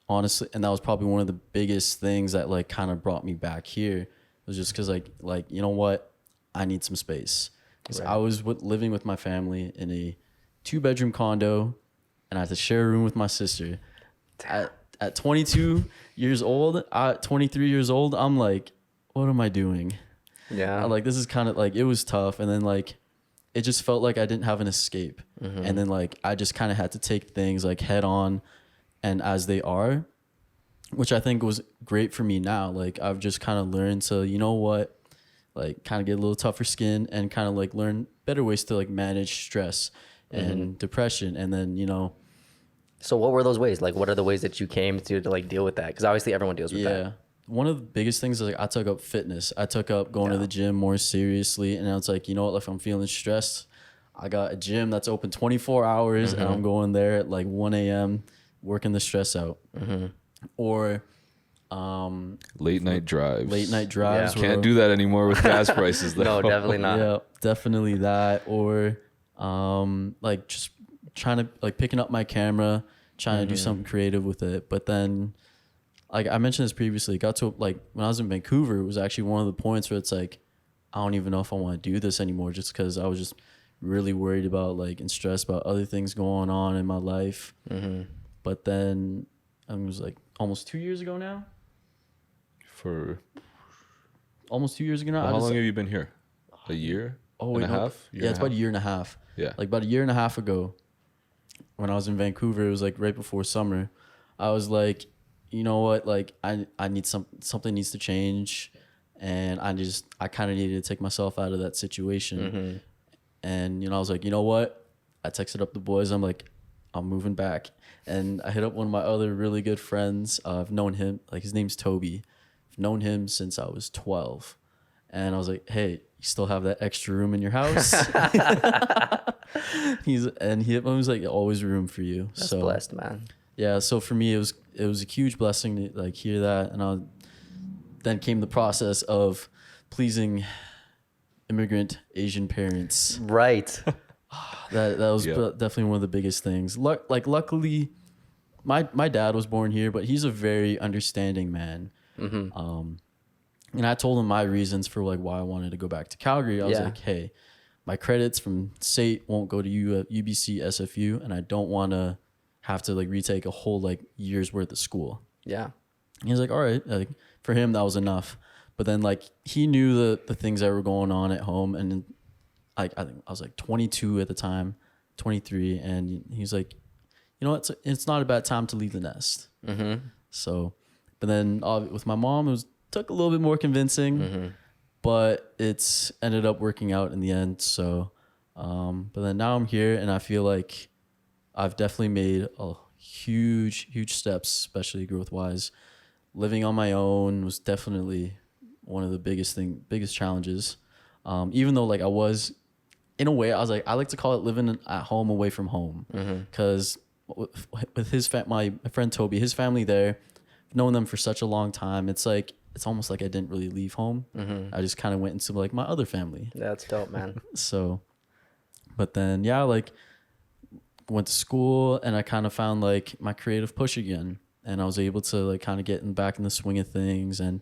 honestly, and that was probably one of the biggest things that like kind of brought me back here. It was just because like you know what, I need some space. Because I was living with my family in a 2-bedroom condo, and I had to share a room with my sister. At 22 years old, 23 years old, I'm like, what am I doing? Yeah. Like, this is kind of like, it was tough. And then like, it just felt like I didn't have an escape. And then like, I just kind of had to take things like head on and as they are, which I think was great for me now. Like, I've just kind of learned to, you know what, like kind of get a little tougher skin and kind of like learn better ways to like manage stress and depression. And then, you know, So what were those ways? Like, what are the ways that you came to like deal with that? Because obviously everyone deals with that. One of the biggest things is like I took up fitness. I took up going to the gym more seriously, and I was like, you know what? If I'm feeling stressed, I got a gym that's open 24 hours, and I'm going there at like 1 a.m. working the stress out. Or late night drives. Yeah. Can't do that anymore with gas prices though. No, definitely not. Yeah, definitely that. Or like just trying to like picking up my camera, trying to do something creative with it. But then, like I mentioned this previously, it got to like when I was in Vancouver, it was actually one of the points where it's like, I don't even know if I want to do this anymore, just because I was just really worried about like and stressed about other things going on in my life. But then it was like almost 2 years ago now. Almost 2 years ago now. How long have you been here? A year? And a half? Yeah, it's about a year and a half. Yeah. Like about a year and a half ago, when I was in Vancouver, it was like right before summer. I was like, you know what? Like I need something needs to change, and I kind of needed to take myself out of that situation. And you know, I was like, you know what? I texted up the boys. I'm like, I'm moving back, and I hit up one of my other really good friends. I've known him, like his name's Toby. I've known him since I was 12, and I was like, hey, you still have that extra room in your house? He was like, always room for you. That's so blessed, man. Yeah, so for me, it was a huge blessing to like hear that, and then came the process of pleasing immigrant Asian parents. Right. That was definitely one of the biggest things. Luckily, my dad was born here, but he's a very understanding man. And I told him my reasons for like why I wanted to go back to Calgary. I was like, hey, my credits from SAIT won't go to UBC SFU, and I don't want to have to like retake a whole like year's worth of school. Yeah. He was like, all right. Like for him, that was enough. But then like he knew the things that were going on at home, and like I think I was like 22 at the time, 23, and he's like, you know what? It's not a bad time to leave the nest. So, but then with my mom, it took a little bit more convincing, but it's ended up working out in the end. So, but then now I'm here, and I feel like I've definitely made a huge steps, especially growth wise. Living on my own was definitely one of the biggest challenges. Even though like I was, in a way, I was like, I like to call it living at home away from home, because with my friend Toby, his family there, I've known them for such a long time. It's like it's almost like I didn't really leave home. I just kind of went into like my other family. That's dope, man. So, but then like went to school, and I kind of found like my creative push again, and I was able to like kind of get back in the swing of things and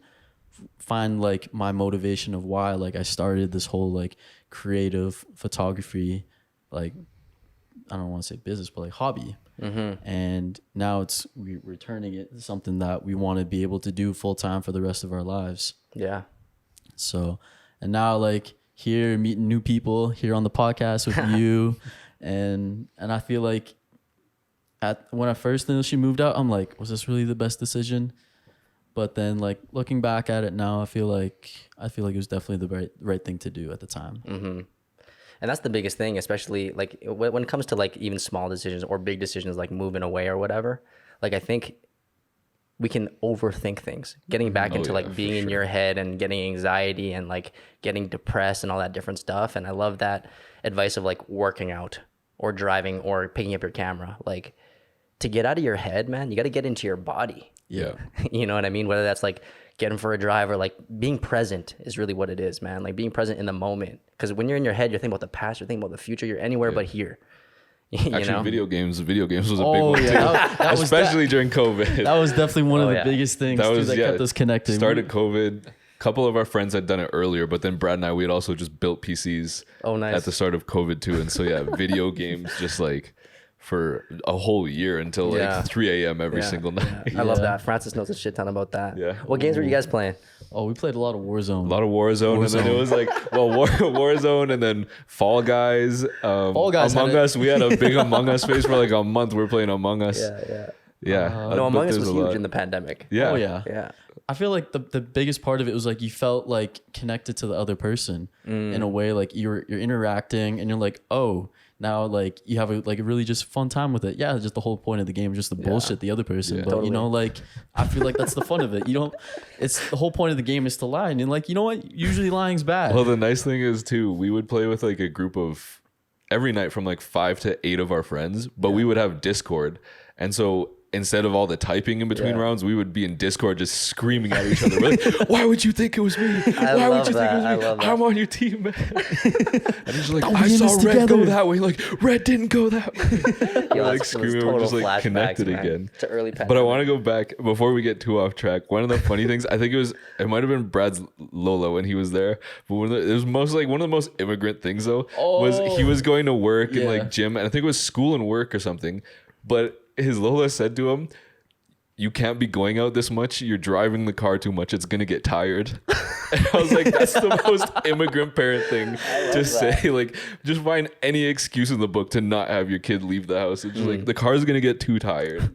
find like my motivation of why like I started this whole like creative photography, like I don't want to say business, but like hobby. And now we're turning it into something that we want to be able to do full time for the rest of our lives. Yeah. So, and now like here meeting new people here on the podcast with you, and I feel like when I first initially moved out, I'm like, was this really the best decision? But then like looking back at it now, I feel like it was definitely the right thing to do at the time. And that's the biggest thing, especially like when it comes to like even small decisions or big decisions, like moving away or whatever. Like I think we can overthink things, getting back into like being in your head and getting anxiety and like getting depressed and all that different stuff. And I love that advice of like working out or driving or picking up your camera. Like to get out of your head, man, you got to get into your body. Yeah. You know what I mean? Whether that's like getting for a drive or like being present is really what it is, man. Like being present in the moment. Because when you're in your head, you're thinking about the past, you're thinking about the future, you're anywhere but here. Actually, know? video games was a big Oh, one yeah, too, that was especially during COVID. That was definitely one of the yeah. biggest things That too, was that kept us connected. Started COVID. A couple of our friends had done it earlier, but then Brad and I, we had also just built PCs Oh, nice. at the start of COVID too. And so yeah, video games just like for a whole year until like Yeah. 3 a.m. every Yeah. single night. I love Yeah. that. Francis knows a shit ton about that. Yeah. What games were you guys playing? Oh, we played a lot of Warzone. A lot of Warzone, and then it was like, well, Warzone, and then Fall Guys. Fall Guys had Among it. Us. We had a big Among Us phase for like a month. We were playing Among Us. Yeah. Yeah. No, but Among Us there's was a huge lot. in the pandemic. Yeah. Oh yeah. Yeah. I feel like the biggest part of it was like you felt like connected to the other person in a way, like you're interacting and you're like, oh, now like you have a really just fun time with it. Yeah, just the whole point of the game is just the bullshit the other person. Yeah. But Totally. you know, like I feel like that's the fun of it. You don't. It's the whole point of the game is to lie, and like you know what? Usually lying's bad. Well, the nice thing is too, we would play with like a group of every night from like 5 to 8 of our friends, but we would have Discord, and so instead of all the typing in between Yeah. rounds, we would be in Discord just screaming at each other. We're like, why would you think it was me? Why love would you that. think I it was love me? that. I'm on your team, man. And he's like, Thought I we in saw this red go together. that way. Like, red didn't go that way. Yo, We're like that's screaming, we're total just like flashbacks, connected man, again. to early pandemic. But I want to go back before we get too off track. One of the funny things, I think it might have been Brad's Lola when he was there. But it was most like one of the most immigrant things though was he was going to work and Yeah. like gym, and I think it was school and work or something. But his Lola said to him, "You can't be going out this much. You're driving the car too much. It's gonna get tired." And I was like, "That's the most immigrant parent thing to say. Like, just find any excuse in the book to not have your kid leave the house. It's just like the car's gonna get too tired."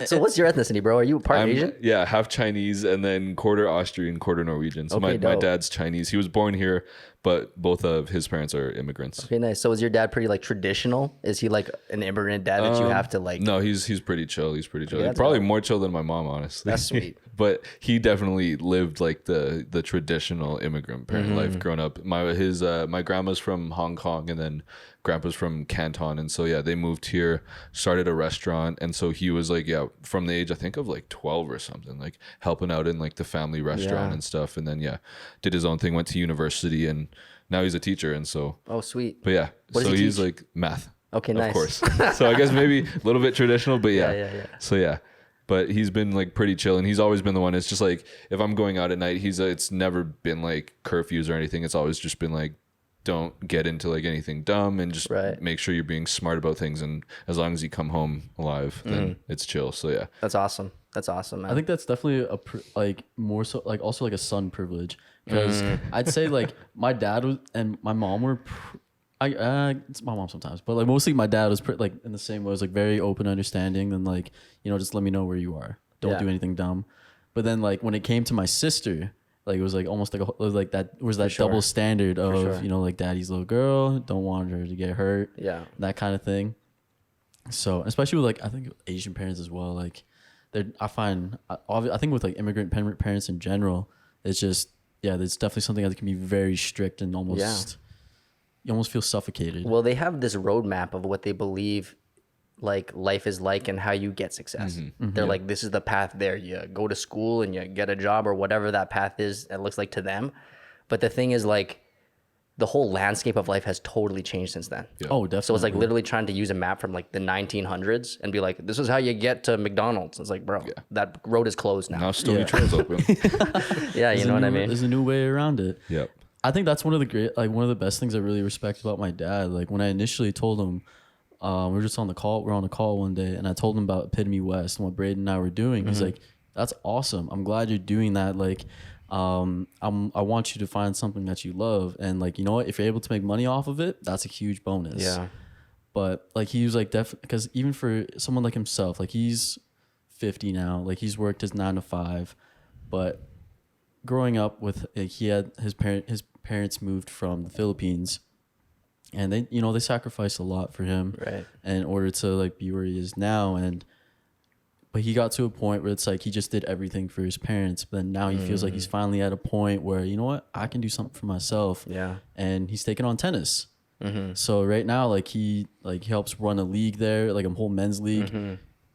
So what's your ethnicity, bro? Are you part Asian? Yeah, half Chinese and then quarter Austrian, quarter Norwegian. So Okay, my dope. dad's Chinese. He was born here, but both of his parents are immigrants. Okay, nice. So is your dad pretty like traditional? Is he like an immigrant dad that you have to like? No, he's pretty chill. He's pretty chill. Okay, that's Probably dope. more chill than my mom, honestly. That's sweet. But he definitely lived like the traditional immigrant parent life growing up. My grandma's from Hong Kong and then grandpa's from Canton, and so yeah, they moved here, started a restaurant, and so he was like from the age I think of like 12 or something, like helping out in like the family restaurant Yeah. and stuff, and then did his own thing, went to university, and now he's a teacher, and so Oh, sweet. but yeah, What does so he he's teach? like math. Okay, Of nice. course. So I guess maybe a little bit traditional, but yeah. Yeah. So yeah, but he's been like pretty chill, and he's always been the one. It's just like if I'm going out at night, it's never been like curfews or anything. It's always just been like, don't get into like anything dumb, and just Right. make sure you're being smart about things. And as long as you come home alive, then it's chill. So yeah, That's awesome. That's awesome, man. I think that's definitely like more so like also like a son privilege because I'd say like my dad and my mom were. It's my mom sometimes, but like mostly my dad was like in the same way, was like very open, understanding, and like just let me know where you are. Don't Yeah. do anything dumb. But then like when it came to my sister, like it was like almost like it was like that was that sure. double standard of sure. like daddy's little girl, don't want her to get hurt, Yeah. that kind of thing. So especially with like I think Asian parents as well, like I think with like immigrant parents in general, it's just it's definitely something that can be very strict and almost you almost feel suffocated. Well, they have this roadmap of what they believe like life is like and how you get success. They're like, this is the path there. You go to school and you get a job or whatever that path is, it looks like to them. But the thing is like the whole landscape of life has totally changed since then. Oh, definitely. So it's like literally trying to use a map from like the 1900s and be like, this is how you get to McDonald's. It's like, bro, that road is closed now. now Stony Trail's open. Yeah, you know what I mean? There's a new way around it. Yep. I think that's one of the best things I really respect about my dad. Like when I initially told him, we were just on the call. We're on a call one day, and I told him about Epitome West and what Braden and I were doing. He's like, "That's awesome. I'm glad you're doing that. Like, I want you to find something that you love, and like, you know what? If you're able to make money off of it, that's a huge bonus." Yeah. But like he was like because even for someone like himself, like he's 50 now, like he's worked his 9 to 5, but growing up with he had his parents moved from the Philippines, and they sacrificed a lot for him, Right. in order to like be where he is now. But he got to a point where it's like he just did everything for his parents, but then now he feels like he's finally at a point where, you know what, I can do something for myself. Yeah. And he's taking on tennis. So right now, like he helps run a league there, like a whole men's league,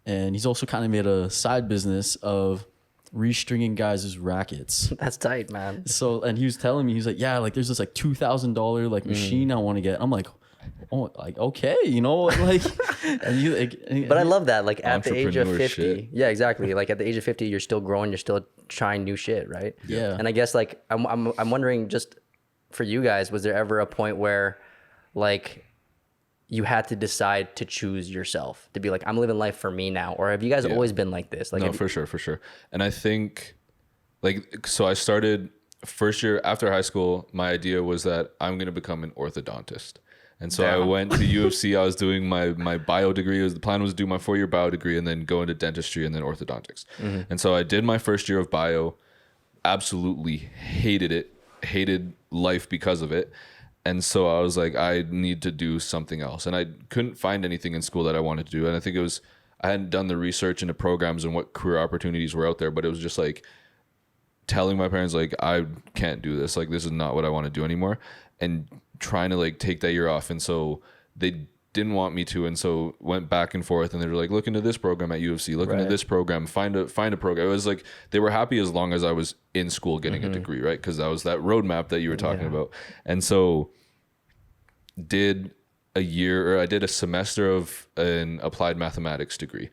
and he's also kind of made a side business of restringing guys' rackets. That's tight, man. So, and he was telling me, he's like, yeah, like there's this like $2,000 like machine I want to get. I'm like, oh, like, okay, you know, like, and you, like, But I love that. Like at the age of Entrepreneur 50, shit. yeah, exactly. Like at the age of 50, you're still growing, you're still trying new shit, right? Yeah. And I guess like I'm wondering, just for you guys, was there ever a point where like you had to decide to choose yourself, to be like, I'm living life for me now, or have you guys always been like this? Like No, for sure. And I think, like, so I started first year after high school. My idea was that I'm going to become an orthodontist. And so I went to U of C. I was doing my bio degree. The plan was to do my 4-year bio degree and then go into dentistry and then orthodontics. And so I did my first year of bio, absolutely hated it, hated life because of it. And so I was like, I need to do something else. And I couldn't find anything in school that I wanted to do. And I think I hadn't done the research into programs and what career opportunities were out there, but it was just like telling my parents, like, I can't do this. Like, this is not what I want to do anymore. And trying to like take that year off. And so they didn't want me to. And so went back and forth, and they were like, look into this program at U of C, look into this program, find a program. It was like, they were happy as long as I was in school getting a degree, right? Because that was that roadmap that you were talking about. And so I did a semester of an applied mathematics degree.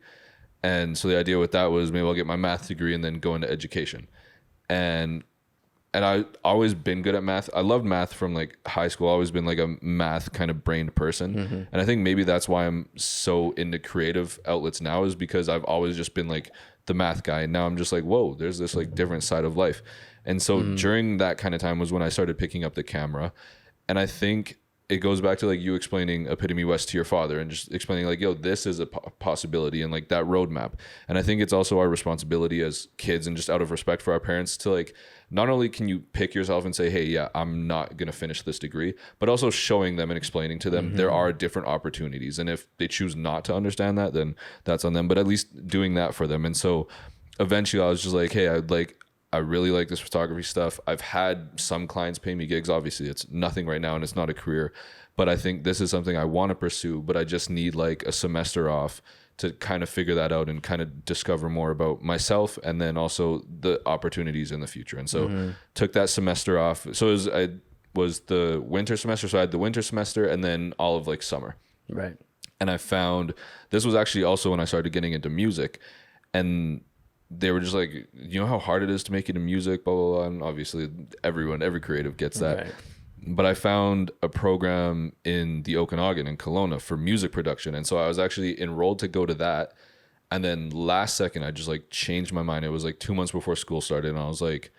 And so the idea with that was maybe I'll get my math degree and then go into education. And I've always been good at math. I loved math from like high school. Always been like a math kind of brained person. And I think maybe that's why I'm so into creative outlets now, is because I've always just been like the math guy. And now I'm just like, whoa, there's this like different side of life. And so during that kind of time was when I started picking up the camera. And I think it goes back to like you explaining Epitome West to your father and just explaining like, yo, this is a possibility, and like that roadmap. And I think it's also our responsibility as kids, and just out of respect for our parents, to like, not only can you pick yourself and say, hey, yeah, I'm not going to finish this degree, but also showing them and explaining to them there are different opportunities. And if they choose not to understand that, then that's on them, but at least doing that for them. And so eventually I was just like, hey, I really like this photography stuff. I've had some clients pay me gigs. Obviously, it's nothing right now and it's not a career, but I think this is something I want to pursue, but I just need like a semester off to kind of figure that out and kind of discover more about myself, and then also the opportunities in the future. And so took that semester off. So I was the winter semester. So I had the winter semester and then all of like summer. Right. And I found, this was actually also when I started getting into music, and they were just like, you know how hard it is to make it in music, blah, blah, blah. And obviously every creative gets that. Right. But I found a program in the Okanagan in Kelowna for music production. And so I was actually enrolled to go to that. And then last second, I just like changed my mind. It was like 2 months before school started. And I was like,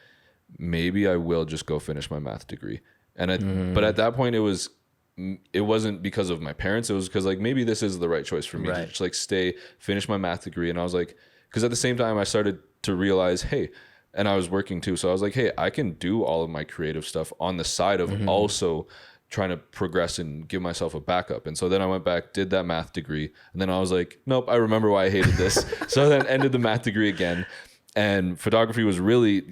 maybe I will just go finish my math degree. And but at that point it wasn't because of my parents. It was because like, maybe this is the right choice for me to just like finish my math degree. And I was like, because at the same time I started to realize, hey, and I was working too. So I was like, hey, I can do all of my creative stuff on the side of also trying to progress and give myself a backup. And so then I went back, did that math degree. And then I was like, nope, I remember why I hated this. So then ended the math degree again. And photography was really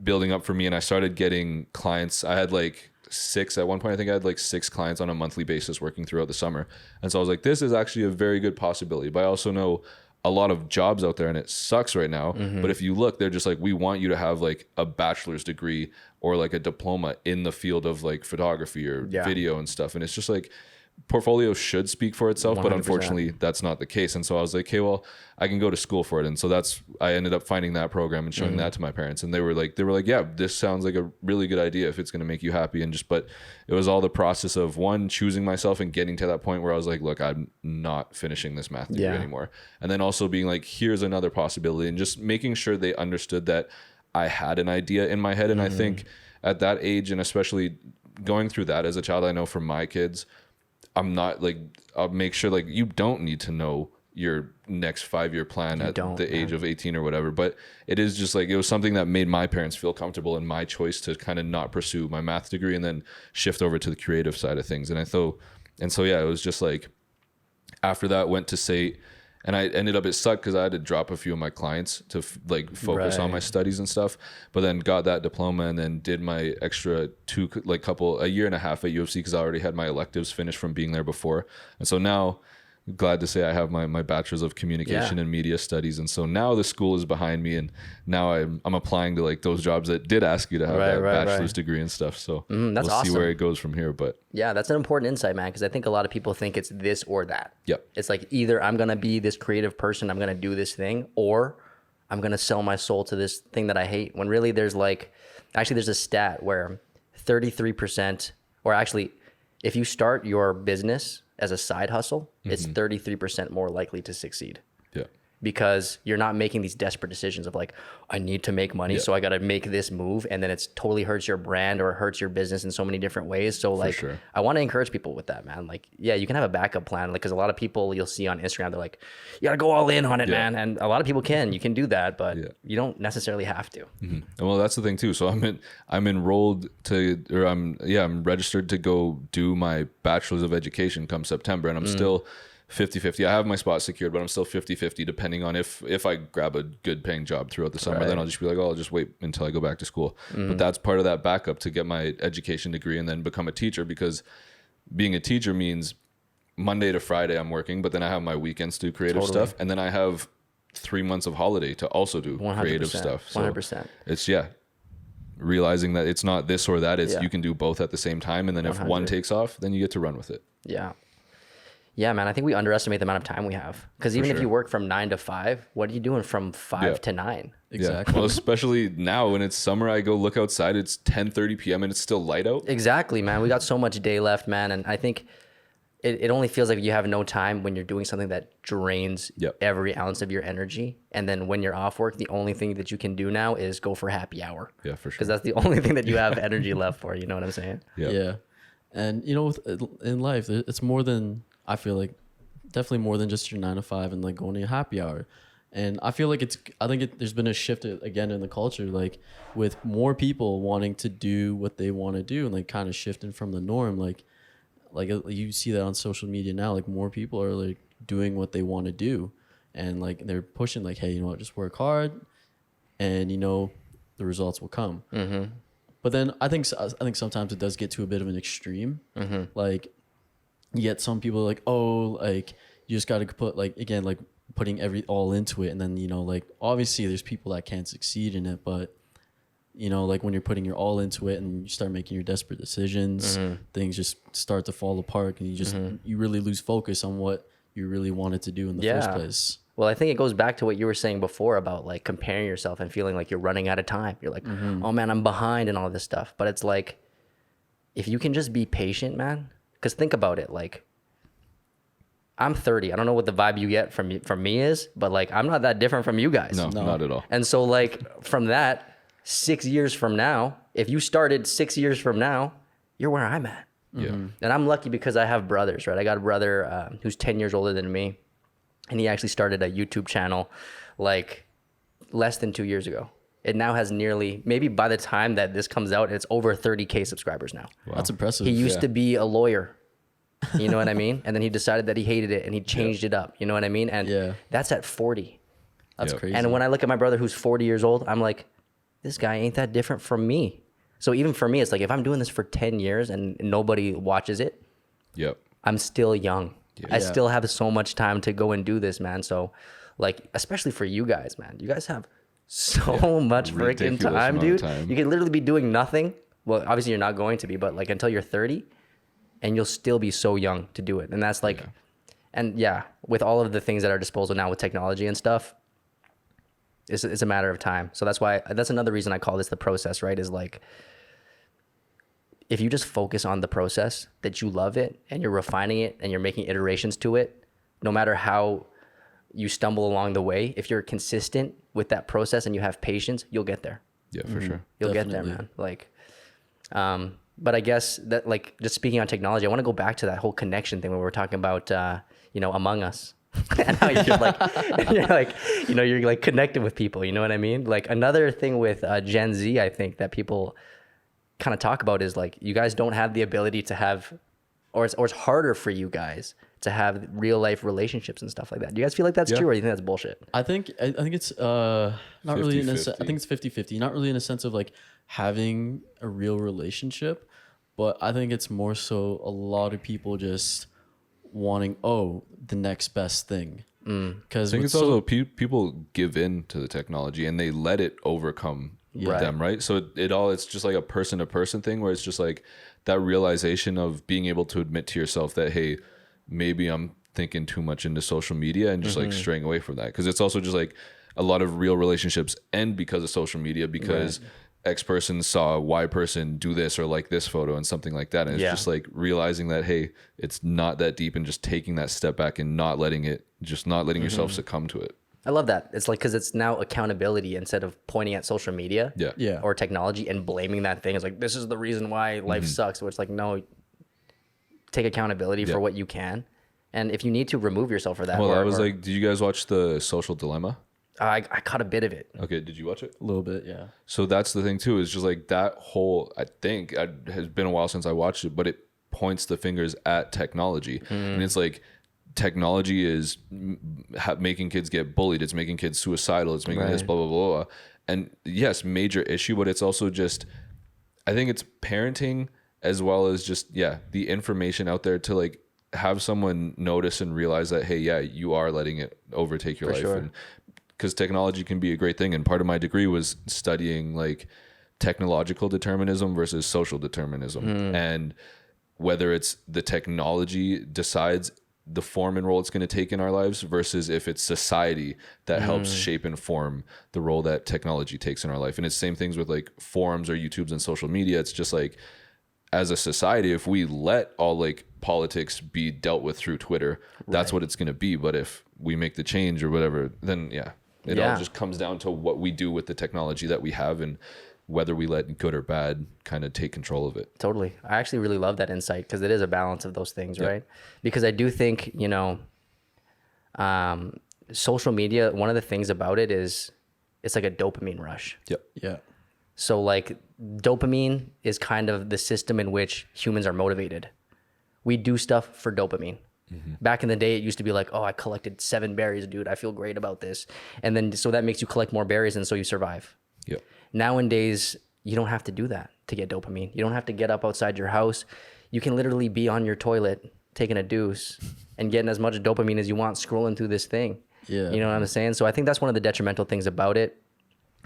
building up for me. And I started getting clients. I had like 6 at one point. I think I had like 6 clients on a monthly basis working throughout the summer. And so I was like, this is actually a very good possibility. But I also know a lot of jobs out there and it sucks right now. But if you look, they're just like, we want you to have like a bachelor's degree or like a diploma in the field of like photography or video and stuff. And it's just like, portfolio should speak for itself, 100%. But unfortunately that's not the case. And so I was like, okay, well, I can go to school for it. And so I ended up finding that program and showing that to my parents. And they were like, yeah, this sounds like a really good idea if it's going to make you happy. And but it was all the process of choosing myself and getting to that point where I was like, look, I'm not finishing this math degree anymore. And then also being like, here's another possibility, and just making sure they understood that I had an idea in my head. And I think at that age, and especially going through that as a child, I know for my kids, I'm not like, I'll make sure like you don't need to know your next 5-year plan at the age of 18 or whatever. But it is just like, it was something that made my parents feel comfortable in my choice to kind of not pursue my math degree and then shift over to the creative side of things. And so yeah, it was just like, after that went to SAIT, and I ended up, it sucked because I had to drop a few of my clients to like focus on my studies and stuff, but then got that diploma and then did my extra a year and a half at U of C because I already had my electives finished from being there before. And so now glad to say I have my bachelor's of communication and media studies, and so now the school is behind me, and now I'm applying to like those jobs that did ask you to have that bachelor's degree and stuff. So that's we'll see awesome. where it goes from here. But Yeah, that's an important insight, man, because I think a lot of people think it's this or that. Yep. It's like either I'm going to be this creative person, I'm going to do this thing, or I'm going to sell my soul to this thing that I hate. When really there's there's a stat where 33%, or actually, if you start your business as a side hustle, it's 33% more likely to succeed. yeah, Because you're not making these desperate decisions of like, I need to make money, so I got to make this move, and then it's totally hurts your brand or hurts your business in so many different ways. So like, sure. I want to encourage people with that, man. Like, yeah, you can have a backup plan, like, because a lot of people you'll see on Instagram, they're like, you got to go all in on it, man. And a lot of people you can do that, but you don't necessarily have to. And well, that's the thing too. So I'm enrolled I'm registered to go do my bachelor's of education come September, and I'm still 50-50. I have my spot secured, but I'm still 50-50 depending on if I grab a good paying job throughout the summer. Then I'll just be like, I'll just wait until I go back to school. But that's part of that backup to get my education degree and then become a teacher, because being a teacher means Monday to Friday I'm working, but then I have my weekends to do creative stuff, and then I have 3 months of holiday to also do creative stuff. So 100%. it's realizing that it's not this or that. It's you can do both at the same time, and then if one takes off, then you get to run with it. Yeah, man, I think we underestimate the amount of time we have. Because even if you work from 9 to 5, what are you doing from 5 to 9? Exactly. Well, especially now when it's summer, I go look outside, it's 10:30 p.m. and it's still light out. Exactly, man. We got so much day left, man. And I think it only feels like you have no time when you're doing something that drains every ounce of your energy. And then when you're off work, the only thing that you can do now is go for happy hour. Yeah, for sure. Because that's the only thing that you have energy left for. You know what I'm saying? Yeah. And, in life, it's more than... I feel like definitely more than just your 9 to 5 and like going to a happy hour. And I feel like there's been a shift again in the culture, like with more people wanting to do what they want to do and like kind of shifting from the norm. Like you see that on social media now, like more people are like doing what they want to do. And like they're pushing like, hey, you know what, just work hard and the results will come. Mm-hmm. But then I think sometimes it does get to a bit of an extreme. Mm-hmm. Like, yet some people are like, oh, like you just got to put like, again, like putting all into it. And then, like obviously there's people that can't succeed in it, but like when you're putting your all into it and you start making your desperate decisions, things just start to fall apart and you really lose focus on what you really wanted to do in the first place. Well, I think it goes back to what you were saying before about like comparing yourself and feeling like you're running out of time. You're like, oh man, I'm behind and all this stuff. But it's like, if you can just be patient, man. Because think about it, like, I'm 30. I don't know what the vibe you get from me is, but like, I'm not that different from you guys. No, not at all. And so like, from that, 6 years from now, if you started 6 years from now, you're where I'm at. Yeah. And I'm lucky because I have brothers, right? I got a brother who's 10 years older than me, and he actually started a YouTube channel like less than 2 years ago. It now has maybe by the time that this comes out, it's over 30K subscribers now. Wow. That's impressive. He used to be a lawyer. You know what I mean? And then he decided that he hated it and he changed it up. You know what I mean? And that's at 40. That's crazy. And when I look at my brother who's 40 years old, I'm like, this guy ain't that different from me. So even for me, it's like, if I'm doing this for 10 years and nobody watches it, I'm still young. I still have so much time to go and do this, man. So like, especially for you guys, man, you guys have so much freaking time, dude. You could literally be doing nothing. Well, obviously you're not going to be, but like until you're 30 and you'll still be so young to do it. And that's like, and with all of the things at our disposal now with technology and stuff, it's a matter of time. So that's another reason I call this the process, right? Is like, if you just focus on the process, that you love it and you're refining it and you're making iterations to it, no matter how you stumble along the way, if you're consistent with that process and you have patience, you'll get there. Yeah, for sure. You'll get there, man. Like, but I guess that, like, just speaking on technology, I want to go back to that whole connection thing where we're talking about, Among Us. And how you're like connected with people, you know what I mean? Like, another thing with Gen Z, I think that people kind of talk about is like, you guys don't have the ability to have, or it's harder for you guys to have real life relationships and stuff like that. Do you guys feel like that's true, or do you think that's bullshit? I think it's not 50, really in a sense. I think it's 50-50. Not really in a sense of like having a real relationship, but I think it's more so a lot of people just wanting the next best thing. Because I think it's also people give in to the technology and they let it overcome them, right? So it's just like a person to person thing where it's just like that realization of being able to admit to yourself that, hey, maybe I'm thinking too much into social media and just like straying away from that. Because it's also just like a lot of real relationships end because of social media, because X person saw Y person do this or like this photo and something like that. And it's just like realizing that, hey, it's not that deep, and just taking that step back and not letting yourself succumb to it. I love that. It's like, because it's now accountability instead of pointing at social media or technology and blaming that thing. It's like, this is the reason why life sucks. Where it's like, no, take accountability for what you can. And if you need to, remove yourself for that. Well, like, did you guys watch The Social Dilemma? I caught a bit of it. Okay, did you watch it? A little bit, yeah. So that's the thing too, is just like that whole, I think it has been a while since I watched it, but it points the fingers at technology. And it's like, technology is making kids get bullied. It's making kids suicidal. It's making this blah, blah, blah, blah. And yes, major issue, but it's also just, I think it's parenting as well as just, the information out there to like have someone notice and realize that, hey, you are letting it overtake your life. Sure. And because technology can be a great thing. And part of my degree was studying like technological determinism versus social determinism. And whether it's the technology decides the form and role it's going to take in our lives versus if it's society that helps shape and form the role that technology takes in our life. And it's same things with like forums or YouTubes and social media. It's just like, as a society, if we let all like politics be dealt with through Twitter, that's what it's going to be. But if we make the change or whatever, then it all just comes down to what we do with the technology that we have and whether we let good or bad kind of take control of it. Totally. I actually really love that insight, because it is a balance of those things, right? Because I do think, social media, one of the things about it is it's like a dopamine rush. Yeah. So like dopamine is kind of the system in which humans are motivated. We do stuff for dopamine. Back in the day, it used to be like, oh, I collected 7 berries, dude. I feel great about this. And then, so that makes you collect more berries, and so you survive. Nowadays, you don't have to do that to get dopamine. You don't have to get up outside your house. You can literally be on your toilet, taking a deuce, and getting as much dopamine as you want, scrolling through this thing. Yeah. You know what I'm saying? So I think that's one of the detrimental things about it.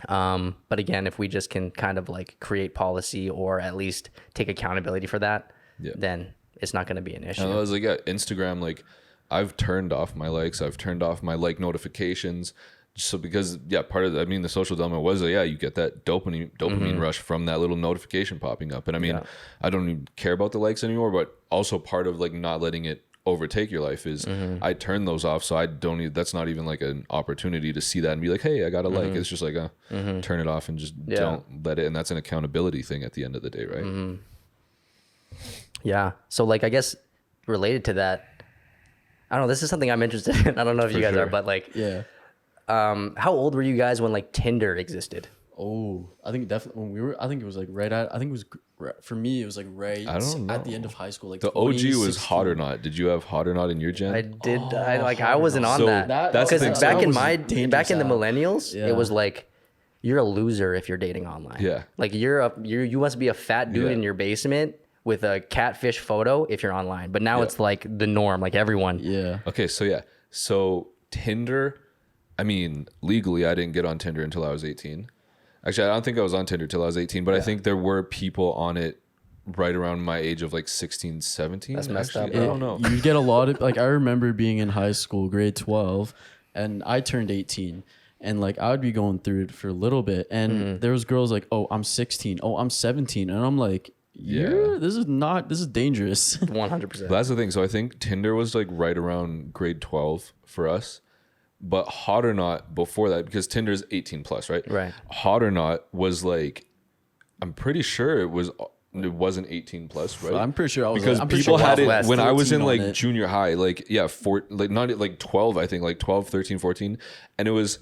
But again, if we just can kind of like create policy or at least take accountability for that, then it's not going to be an issue. And I was like, Instagram, like I've turned off my likes. I've turned off my like notifications. So because part of the social dilemma was you get that dopamine rush from that little notification popping up. And I mean, I don't even care about the likes anymore, but also part of like not letting it overtake your life is I turn those off, so I don't need, that's not even like an opportunity to see that and be like, hey, I got a like. It's just like turn it off and just don't let it. And that's an accountability thing at the end of the day, right? So like, I guess related to that, I don't know, this is something I'm interested in. I don't know if you guys are, but like how old were you guys when like Tinder existed? I think definitely when I think it was like for me, it was like at the end of high school. Like the OG was Hot or Not. Did you have Hot or Not in your gen? I did. I wasn't on that. That's the because thing. back in the millennials, it was like, you're a loser if you're dating online. Yeah. Like you must be a fat dude in your basement with a catfish photo if you're online. But now it's like the norm, like everyone. Yeah. Okay, so Tinder, I mean, legally I didn't get on Tinder until I was 18. Actually, I don't think I was on Tinder till I was 18, but I think there were people on it right around my age of like 16, 17. That's messed up. I don't know. You get a lot of, like, I remember being in high school, grade 12, and I turned 18. And like I would be going through it for a little bit, and there was girls like, "Oh, I'm 16. Oh, I'm 17," and I'm like, this is dangerous." 100%. That's the thing. So I think Tinder was like right around grade 12 for us. But Hot or Not before that, because Tinder's 18 plus, right? Right. Hot or Not was like, I'm pretty sure it wasn't 18 plus, right? I'm pretty sure I was, because I'm people sure had it West when I was in like it. junior high, like not 12, I think like 12, 13, 14, and it was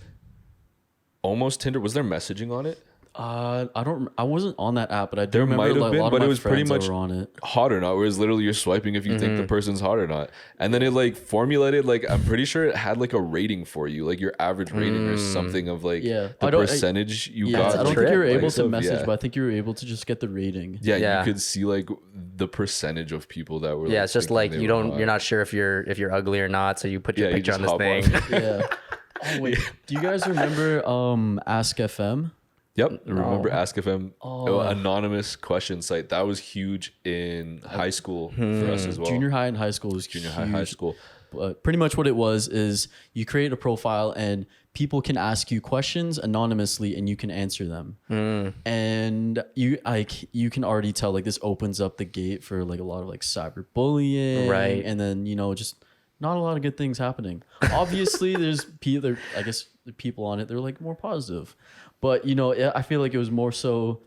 almost Tinder. Was there messaging on it? I wasn't on that app, but I do There remember might have like, a been, lot but of it my was pretty friends much that were on it. hot or not, whereas literally you're swiping if you think the person's hot or not. And then it like formulated, like I'm pretty sure it had like a rating for you, like your average rating or something of like Yeah. the I don't- percentage you Yeah, got. I don't like, think you were likes able to of, message, yeah. but I think you were able to just get the rating. Yeah, Yeah. you could see like the percentage of people that were. Yeah, it's just like thinking you they were don't. hot. You're not sure if you're ugly or not, so you put your Yeah, you picture on just this hop thing. on. Yeah. Oh wait, do you guys remember Ask FM? Yep. Remember Ask FM? Oh. Anonymous question site. That was huge in high school for us as well. Junior high and high school was Junior huge. high school. But pretty much what it was is you create a profile and people can ask you questions anonymously and you can answer them. And you can already tell like this opens up the gate for like a lot of like cyberbullying, Right. And then just not a lot of good things happening. Obviously, there's I guess the people on it they're like more positive, but I feel like it was more so.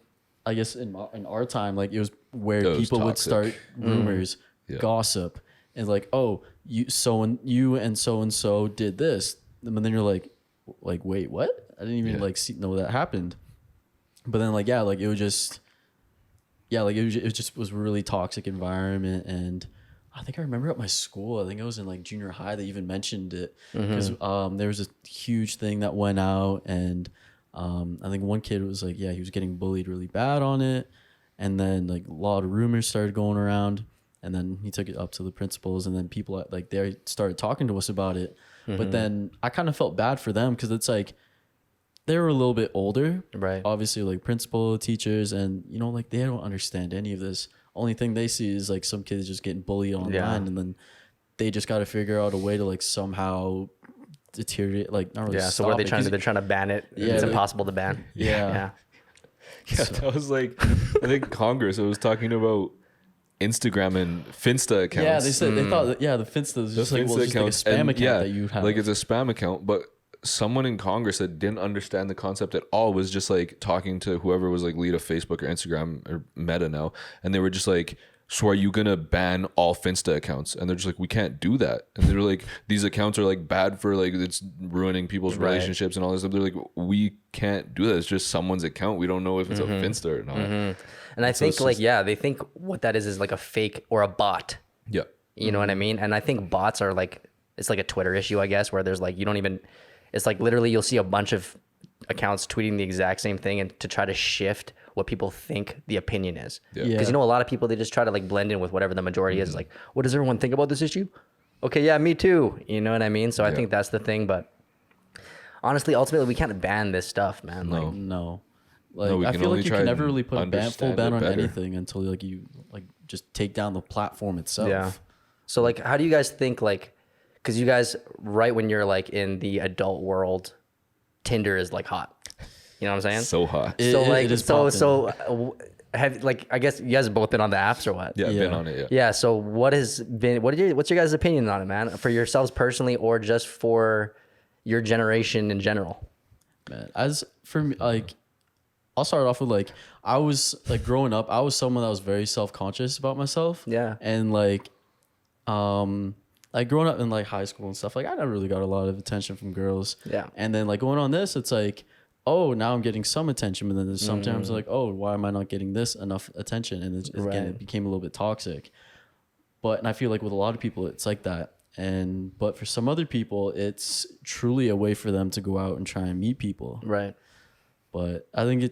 I guess in our time, like it was where It was people would toxic. start rumors, gossip, and like, oh, you and so did this, and then you're like wait, what? I didn't even know that happened. But then like it was just it just was a really toxic environment. And I think I remember at my school, I think I was in like junior high, they even mentioned it because there was a huge thing that went out, and I think one kid was like, he was getting bullied really bad on it, and then like a lot of rumors started going around, and then he took it up to the principals, and then people like they started talking to us about it. But then I kind of felt bad for them because it's like they were a little bit older, Right. Obviously, like principal, teachers, and like they don't understand any of this. Only thing they see is like some kids just getting bullied online, and then they just got to figure out a way to like somehow deteriorate, like not really. Yeah. So what are they trying to do? They're trying to ban it. Yeah, It's they- impossible to ban. Yeah. Yeah, that was like I think Congress. It was talking about Instagram and Finsta accounts. Yeah, they said they thought that the Finsta was just like Finsta just like a spam and, account that you have. like it's a spam account, but someone in Congress that didn't understand the concept at all was just like talking to whoever was like lead of Facebook or Instagram or Meta now, and they were just like, so are you gonna ban all Finsta accounts? And they're just like, we can't do that. And they're like, these accounts are like bad for like it's ruining people's relationships and all this stuff. They're like, we can't do that. It's just someone's account. We don't know if it's a Finsta or not. And I think they think what that is like a fake or a bot. Yeah. You know what I mean? And I think bots are like, it's like a Twitter issue, I guess, where there's like, it's like literally you'll see a bunch of accounts tweeting the exact same thing and to try to shift what people think the opinion is. Yeah. Because a lot of people, they just try to like blend in with whatever the majority is. Like, what does everyone think about this issue? Okay, yeah, me too. You know what I mean? So I think that's the thing. But honestly, ultimately, we can't ban this stuff, man. No. Like, no. Like we I can feel only like you try can and never really put a full understand ban it on better. anything until like you like just take down the platform itself. yeah. So like, how do you guys think like, because you guys, right when you're like in the adult world, Tinder is like hot. You know what I'm saying? So hot. It is popping. Have like, I guess you guys have both been on the apps or what? Yeah, I've been Yeah. on it. Yeah. Yeah. So what's your guys' opinion on it, man? For yourselves personally, or just for your generation in general? Man, as for me, like I'll start off with like I was like growing up, I was someone that was very self-conscious about myself. Yeah. And like growing up in like high school and stuff, like I never really got a lot of attention from girls. Yeah. And then like going on this, it's like, oh, now I'm getting some attention, but then there's sometimes like, oh, why am I not getting this enough attention? And again, Right. it became a little bit toxic. And I feel like with a lot of people, it's like that. But for some other people, it's truly a way for them to go out and try and meet people. Right. But I think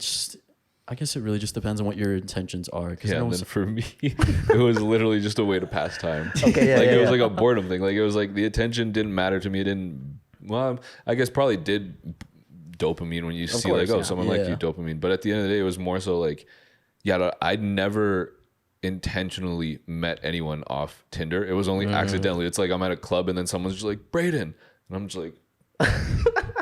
I guess it really just depends on what your intentions are. Cause Yeah, I know and then for me, it was literally just a way to pass time. Okay, yeah, like yeah, it was yeah. like a boredom thing. Like it was like the attention didn't matter to me. It didn't. Well, I guess probably did dopamine when you see course, like, oh, yeah. someone like Yeah. you, dopamine. But at the end of the day, it was more so like, yeah, I'd never intentionally met anyone off Tinder. It was only accidentally. It's like I'm at a club and then someone's just like, Brayden, and I'm just like,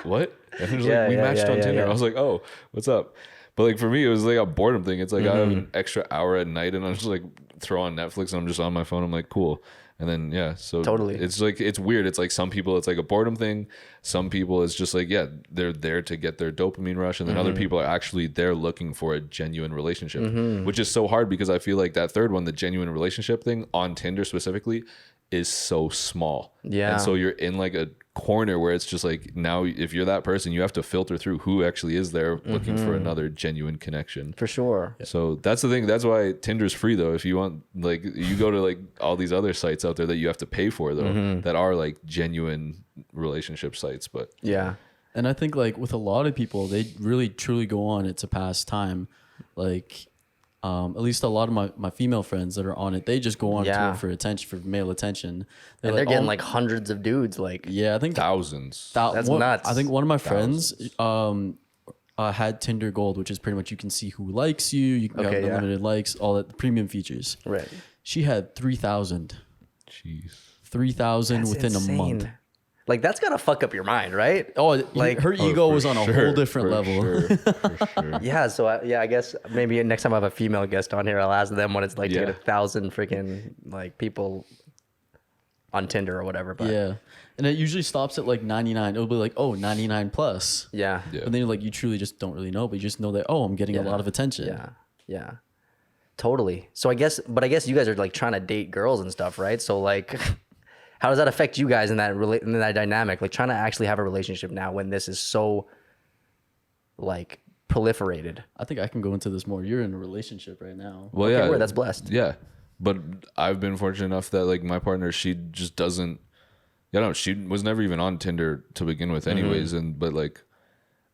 what? And they're just Yeah, like, we yeah, matched yeah, on yeah, Tinder. yeah. I was like, oh, what's up? But like for me, it was like a boredom thing. It's like I have an extra hour at night and I'm just like throw on Netflix and I'm just on my phone. I'm like, cool. And then so Totally. it's like it's weird. It's like some people it's like a boredom thing. Some people it's just like they're there to get their dopamine rush, and then other people are actually there looking for a genuine relationship, which is so hard because I feel like that third one, the genuine relationship thing on Tinder specifically, is so small. Yeah. And so you're in like a corner where it's just like, now if you're that person, you have to filter through who actually is there looking for another genuine connection. For sure. So that's the thing. That's why Tinder's free though. If you want, like, you go to like all these other sites out there that you have to pay for though, that are like genuine relationship sites. But Yeah. And I think like with a lot of people, they really truly go on it to pass time. Like at least a lot of my female friends that are on it, they just go on to it for attention, for male attention. They're getting like hundreds of dudes. Like, yeah, I think thousands. That's nuts. I think one of my friends had Tinder Gold, which is pretty much you can see who likes you, you can have unlimited likes, all that premium features. Right. She had 3,000. Jeez. 3,000 within insane. a month. Like, that's gotta fuck up your mind, right? Oh, like her ego was on a whole different for level. For sure. Yeah. So I guess maybe next time I have a female guest on here, I'll ask them what it's like to get 1,000 freaking like people on Tinder or whatever. But Yeah. And it usually stops at like 99. It'll be like, oh, 99 plus. yeah. Yeah. But then you're like, you truly just don't really know, but you just know that, oh, I'm getting a lot of attention. Yeah. Yeah. Totally. So I guess you guys are like trying to date girls and stuff, right? So like, how does that affect you guys in that in that dynamic? Like trying to actually have a relationship now when this is so like proliferated. I think I can go into this more. You're in a relationship right now. Well, Okay, yeah, word, that's blessed. Yeah, but I've been fortunate enough that like my partner, she just doesn't. I don't know. She was never even on Tinder to begin with, anyways. But like,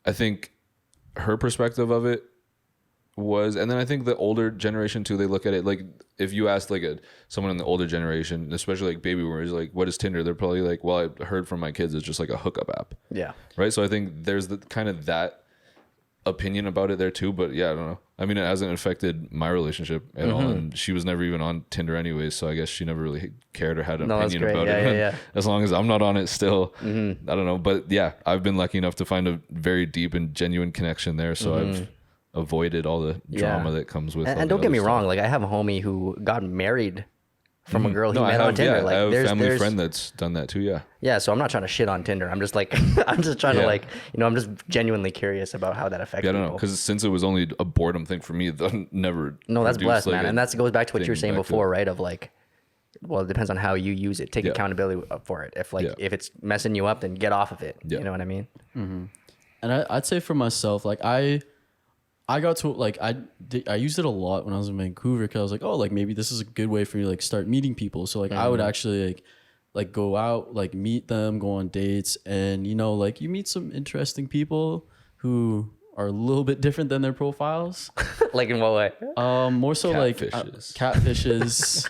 I think her perspective of it was, and then I think the older generation too, they look at it like, if you ask like someone in the older generation, especially like baby boomers, like, what is Tinder? They're probably like, well, I heard from my kids it's just like a hookup app. Yeah. Right. So I think there's the kind of that opinion about it there too. But yeah, I don't know. I mean, it hasn't affected my relationship at all, and she was never even on Tinder anyways, so I guess she never really cared or had an opinion about it. Yeah. As long as I'm not on it still, I don't know. But yeah, I've been lucky enough to find a very deep and genuine connection there, so I've avoided all the drama that comes with. And don't get me wrong, like I have a homie who got married from a girl he met on Tinder. Yeah, like I have a family there's friend that's done that too. Yeah. Yeah, so I'm not trying to shit on Tinder. I'm just like, I'm just trying to like, I'm just genuinely curious about how that affects Yeah, I don't know, people. because since it was only a boredom thing for me, that never. No, that's produced, blessed, like, man. And that goes back to what you were saying back to- before, right? Of like, well, it depends on how you use it. Take accountability for it. If like, if it's messing you up, then get off of it. Yeah. You know what I mean? And I'd say for myself, like I got to like I used it a lot when I was in Vancouver because I was like, oh, like maybe this is a good way for me to like start meeting people. So like I would actually like go out, like meet them, go on dates, and like you meet some interesting people who are a little bit different than their profiles. Like in what way? More so like Catfishes. catfishes.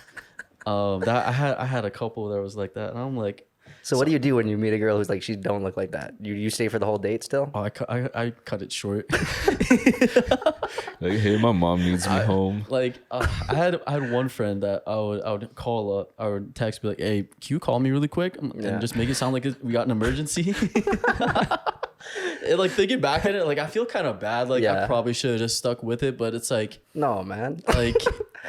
That I had a couple that was like that, and I'm like, So what do you do when you meet a girl who's like, she don't look like that? You stay for the whole date still? oh, I cut it short. Like, hey, my mom needs me home. Like I had one friend that I would call up, I would text, be like, hey, can you call me really quick and just make it sound like we got an emergency. And like thinking back at it, like I feel kind of bad. Like I probably should have just stuck with it, but it's like, No, man. like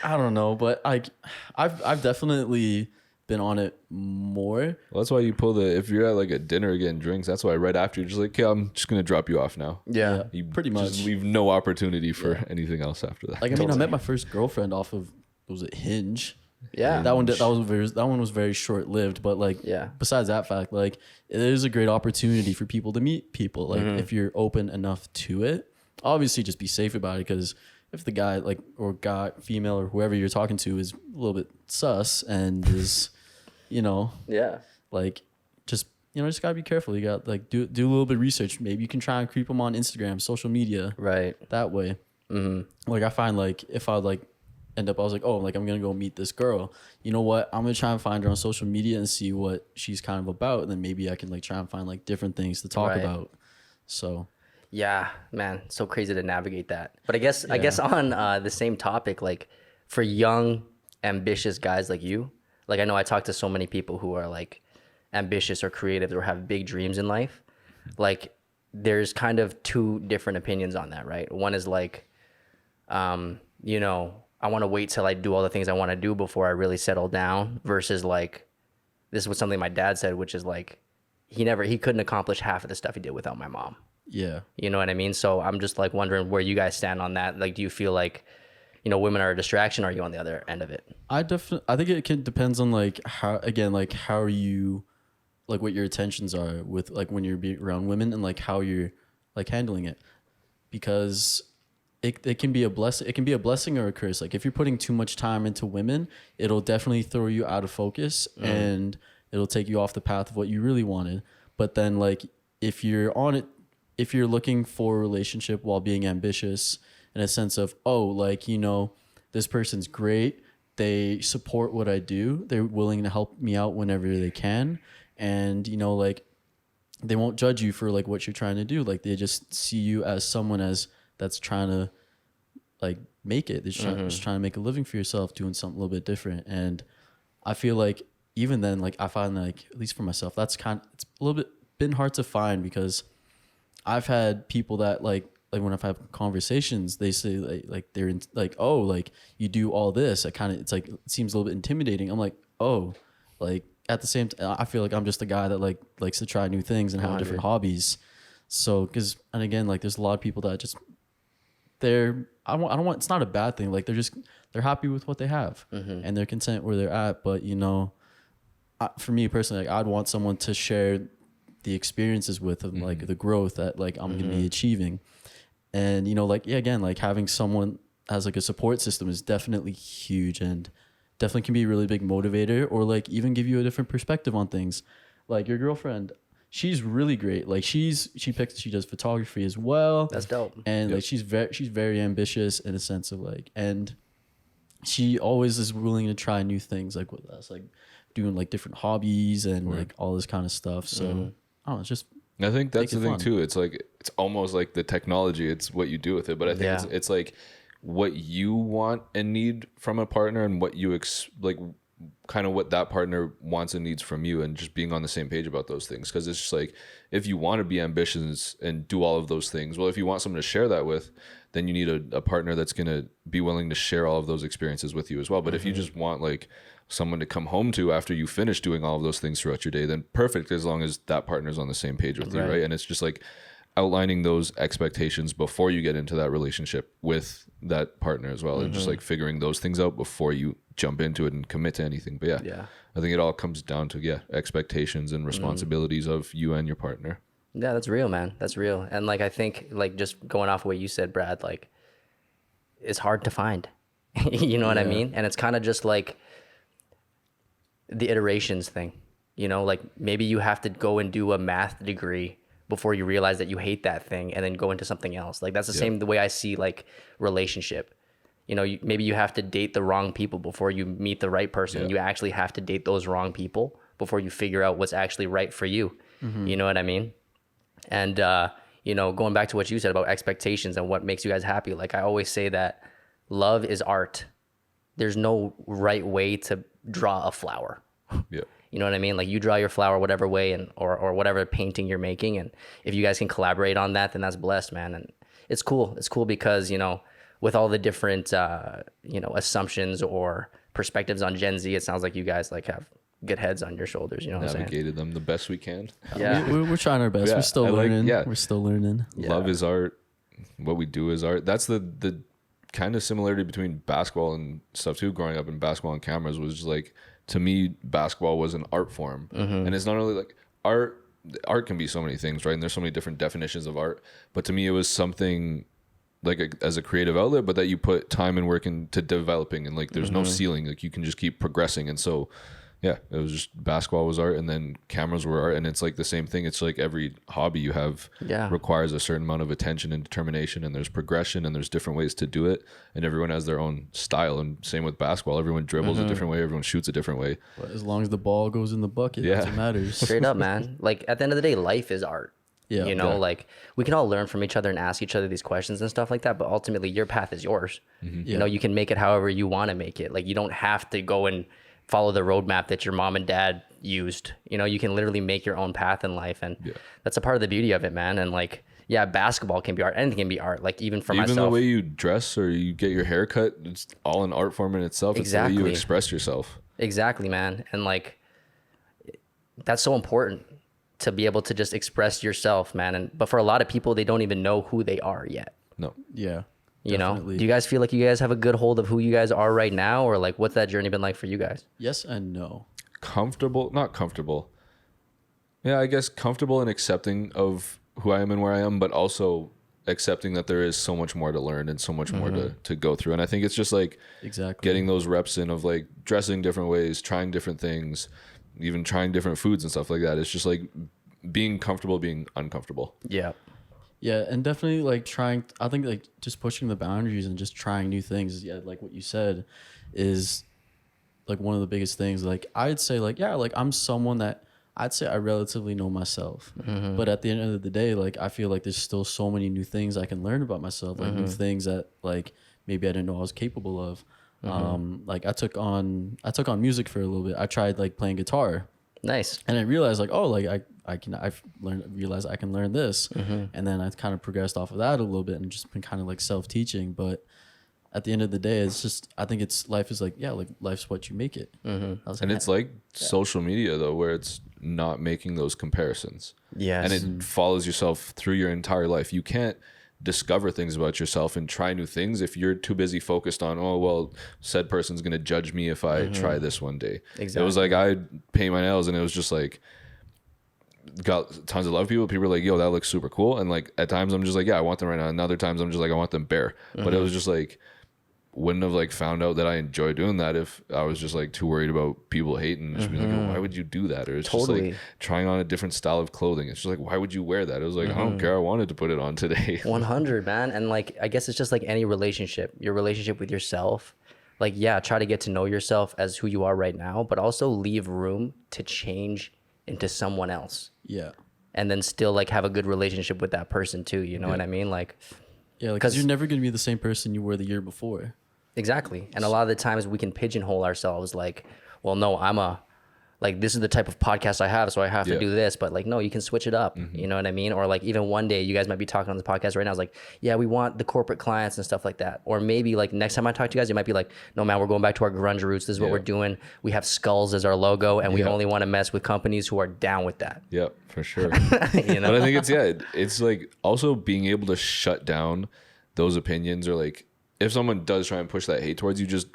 I don't know, but I've definitely been on it more. Well, that's why you pull if you're at like a dinner getting drinks, that's why right after you're just like, okay, I'm just gonna drop you off now. Yeah. You Pretty just much. leave no opportunity for anything else after that. Like I mean, I met my first girlfriend off of, was it Hinge? Yeah. That one was very short lived, but like besides that fact, like it is a great opportunity for people to meet people. Like if you're open enough to it, obviously just be safe about it, because if the guy like or guy, female or whoever you're talking to is a little bit sus and is, like just just gotta be careful. You got like do a little bit of research. Maybe you can try and creep them on Instagram, social media, Right. that way. Like I find like if I like end up, I was like, oh, like I'm gonna go meet this girl. You know what? I'm gonna try and find her on social media and see what she's kind of about, and then maybe I can like try and find like different things to talk about. So Yeah, man, so crazy to navigate that. But I guess on the same topic, like for young, ambitious guys like you, like I know I talk to so many people who are like ambitious or creative or have big dreams in life. Like there's kind of two different opinions on that, right? One is like, I want to wait till I do all the things I want to do before I really settle down, versus like, this was something my dad said, which is like, he couldn't accomplish half of the stuff he did without my mom. yeah. You know what I mean? So I'm just like wondering where you guys stand on that. Like, do you feel like, women are a distraction? Or are you on the other end of it? I think it depends on like how, again, like how are you like what your intentions are with like when you're around women and like how you're like handling it, because it can be a blessing. It can be a blessing or a curse. Like if you're putting too much time into women, it'll definitely throw you out of focus and it'll take you off the path of what you really wanted. But then like if you're on it, if you're looking for a relationship while being ambitious in a sense of, oh, like, you know, this person's great, they support what I do, they're willing to help me out whenever they can, and you know, like they won't judge you for like what you're trying to do. Like they just see you as someone that's trying to like make it. They're just trying to make a living for yourself, doing something a little bit different. And I feel like even then, like I find like, at least for myself, it's a little bit been hard to find, because I've had people that like when I've had conversations, they say like they're in, like, oh, like you do all this. It's like, it seems a little bit intimidating. I'm like, oh, like at the same time, I feel like I'm just a guy that like likes to try new things and have different hobbies. So, and again, like there's a lot of people that just, I don't want, it's not a bad thing. Like they're happy with what they have and they're content where they're at. But you know, for me personally, like, I'd want someone to share the experiences with and like the growth that like I'm going to be achieving. And, you know, like, yeah, again, like having someone as like a support system is definitely huge and definitely can be a really big motivator, or like even give you a different perspective on things. Like your girlfriend, she's really great. Like she does photography as well. That's dope. And like she's very ambitious in a sense of like, and she always is willing to try new things like with us, like doing like different hobbies and like all this kind of stuff. So I don't know, it's just, I think that's the thing fun. too. It's like, it's almost like the technology, it's what you do with it. But I think it's like what you want and need from a partner, and what you like kind of what that partner wants and needs from you, and just being on the same page about those things. Because it's just like, if you want to be ambitious and do all of those things, well, if you want someone to share that with, then you need a partner that's going to be willing to share all of those experiences with you as well. But if you just want like someone to come home to after you finish doing all of those things throughout your day, then perfect, as long as that partner's on the same page with you, right? And it's just like outlining those expectations before you get into that relationship with that partner as well, and just like figuring those things out before you jump into it and commit to anything. But yeah, I think it all comes down to expectations and responsibilities of you and your partner. Yeah, that's real, man. That's real. And like I think like just going off of what you said, Brad, like it's hard to find. You know what I mean? And it's kind of just like the iterations thing, you know, like maybe you have to go and do a math degree before you realize that you hate that thing, and then go into something else. Like that's the same the way I see like relationship. You know, maybe you have to date the wrong people before you meet the right person. You actually have to date those wrong people before you figure out what's actually right for you. You know what I mean? And, you know, going back to what you said about expectations and what makes you guys happy, like I always say that love is art. There's no right way to draw a flower. Yeah. You know what I mean? Like you draw your flower whatever way, and or whatever painting you're making, and if you guys can collaborate on that, then that's blessed, man. And it's cool. It's cool because, you know, with all the different you know, assumptions or perspectives on Gen Z, it sounds like you guys like have good heads on your shoulders. You know what I'm saying? Navigated them the best we can. Yeah. we're trying our best. Yeah, We're still like- learning. yeah. We're still learning. Love is art. What we do is art. That's the kind of similarity between basketball and stuff too. Growing up in basketball and cameras was just like, to me, basketball was an art form. And it's not only like art can be so many things, right? And there's so many different definitions of art. But to me, it was something like as a creative outlet, but that you put time and work into developing, and like there's no ceiling. Like you can just keep progressing. And so yeah, it was just basketball was art, and then cameras were art, and it's like the same thing. It's like every hobby you have requires a certain amount of attention and determination, and there's progression, and there's different ways to do it, and everyone has their own style. And same with basketball, everyone dribbles a different way, everyone shoots a different way. But as long as the ball goes in the bucket, that's what matters. Straight up, man. Like at the end of the day, life is art. Yeah. You know, like we can all learn from each other and ask each other these questions and stuff like that, but ultimately your path is yours. You know, you can make it however you want to make it. Like you don't have to go and follow the roadmap that your mom and dad used. You know, you can literally make your own path in life, and that's a part of the beauty of it, man. And like, yeah, basketball can be art. Anything can be art. Like even for myself, the way you dress or you get your hair cut, it's all an art form in itself. Exactly. It's the way you express yourself. Exactly, man. And like, that's so important to be able to just express yourself, man. But for a lot of people, they don't even know who they are yet. No. Yeah. You Definitely. know, do you guys feel like you guys have a good hold of who you guys are right now, or like what's that journey been like for you guys? Yes and no. Comfortable, not comfortable. Yeah, I guess comfortable and accepting of who I am and where I am, but also accepting that there is so much more to learn and so much more to go through. And I think it's just like Exactly. getting those reps in of like dressing different ways, trying different things, even trying different foods and stuff like that. It's just like being comfortable being uncomfortable. Yeah. Yeah, and definitely like trying. I think like just pushing the boundaries and just trying new things. Yeah, like what you said, is like one of the biggest things. Like I'd say, like yeah, like I'm someone that I'd say I relatively know myself. But at the end of the day, like I feel like there's still so many new things I can learn about myself. Like new things that like maybe I didn't know I was capable of. Like I took on music for a little bit. I tried like playing guitar. Nice. And I realized like, oh, like realized I can learn this. And then I kind of progressed off of that a little bit and just been kind of like self-teaching. But at the end of the day, it's just, I think life is like, yeah, like life's what you make it. And it's like social media though, where it's not making those comparisons. Yes. And it follows yourself through your entire life. You can't discover things about yourself and try new things if you're too busy focused on, oh well, said person's gonna judge me if I try this one day. Exactly. It was like I paint my nails and it was just like got tons of love people. People were like, yo, that looks super cool. And like at times I'm just like, yeah, I want them right now. And other times I'm just like, I want them bare. But it was just like, wouldn't have like found out that I enjoy doing that if I was just like too worried about people hating and just being like, oh, why would you do that? Or it's just like trying on a different style of clothing. It's just like, why would you wear that? It was like, I don't care. I wanted to put it on today. 100, man. And like, I guess it's just like any relationship, your relationship with yourself. Like, yeah, try to get to know yourself as who you are right now, but also leave room to change into someone else. Yeah. And then still like have a good relationship with that person too. You know what I mean? Like, yeah, because you're never going to be the same person you were the year before. Exactly. And a lot of the times we can pigeonhole ourselves like, well, no, like, this is the type of podcast I have, so I have to do this. But like, no, you can switch it up. You know what I mean? Or like even one day you guys might be talking on this podcast right now. It's like, yeah, we want the corporate clients and stuff like that. Or maybe like next time I talk to you guys, you might be like, no, man, we're going back to our grunge roots. This is what we're doing. We have skulls as our logo and we only want to mess with companies who are down with that. Yep, for sure. You know? But I think it's like also being able to shut down those opinions, or like, if someone does try and push that hate towards you, just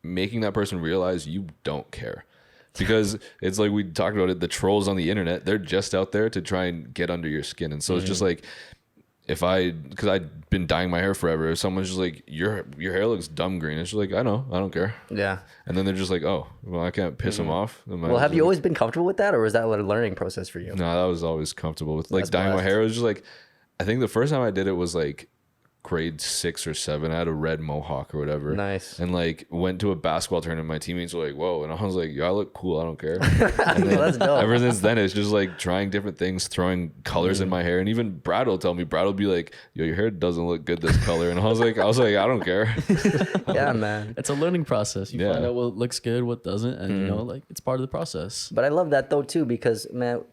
making that person realize you don't care. Because it's like we talked about it, the trolls on the internet, they're just out there to try and get under your skin. And so it's just like, because I'd been dyeing my hair forever, if someone's just like, your hair looks dumb green, it's just like, I know, I don't care. Yeah. And then they're just like, oh, well, I can't piss them off. Well, have you always been comfortable with that, or was that a learning process for you? No, that was always comfortable with like dyeing my hair. It was just like, I think the first time I did it was like grade 6 or 7. I had a red mohawk or whatever. Nice. And like went to a basketball tournament. My teammates were like, whoa. And I was like, yo, I look cool. I don't care. That's dope. Ever since then, it's just like trying different things, throwing colors in my hair. And even Brad will tell me, Brad will be like, yo, your hair doesn't look good this color. And I was like, I don't care. Yeah, man. It's a learning process. You find out what looks good, what doesn't. And you know, like it's part of the process. But I love that though too, because man,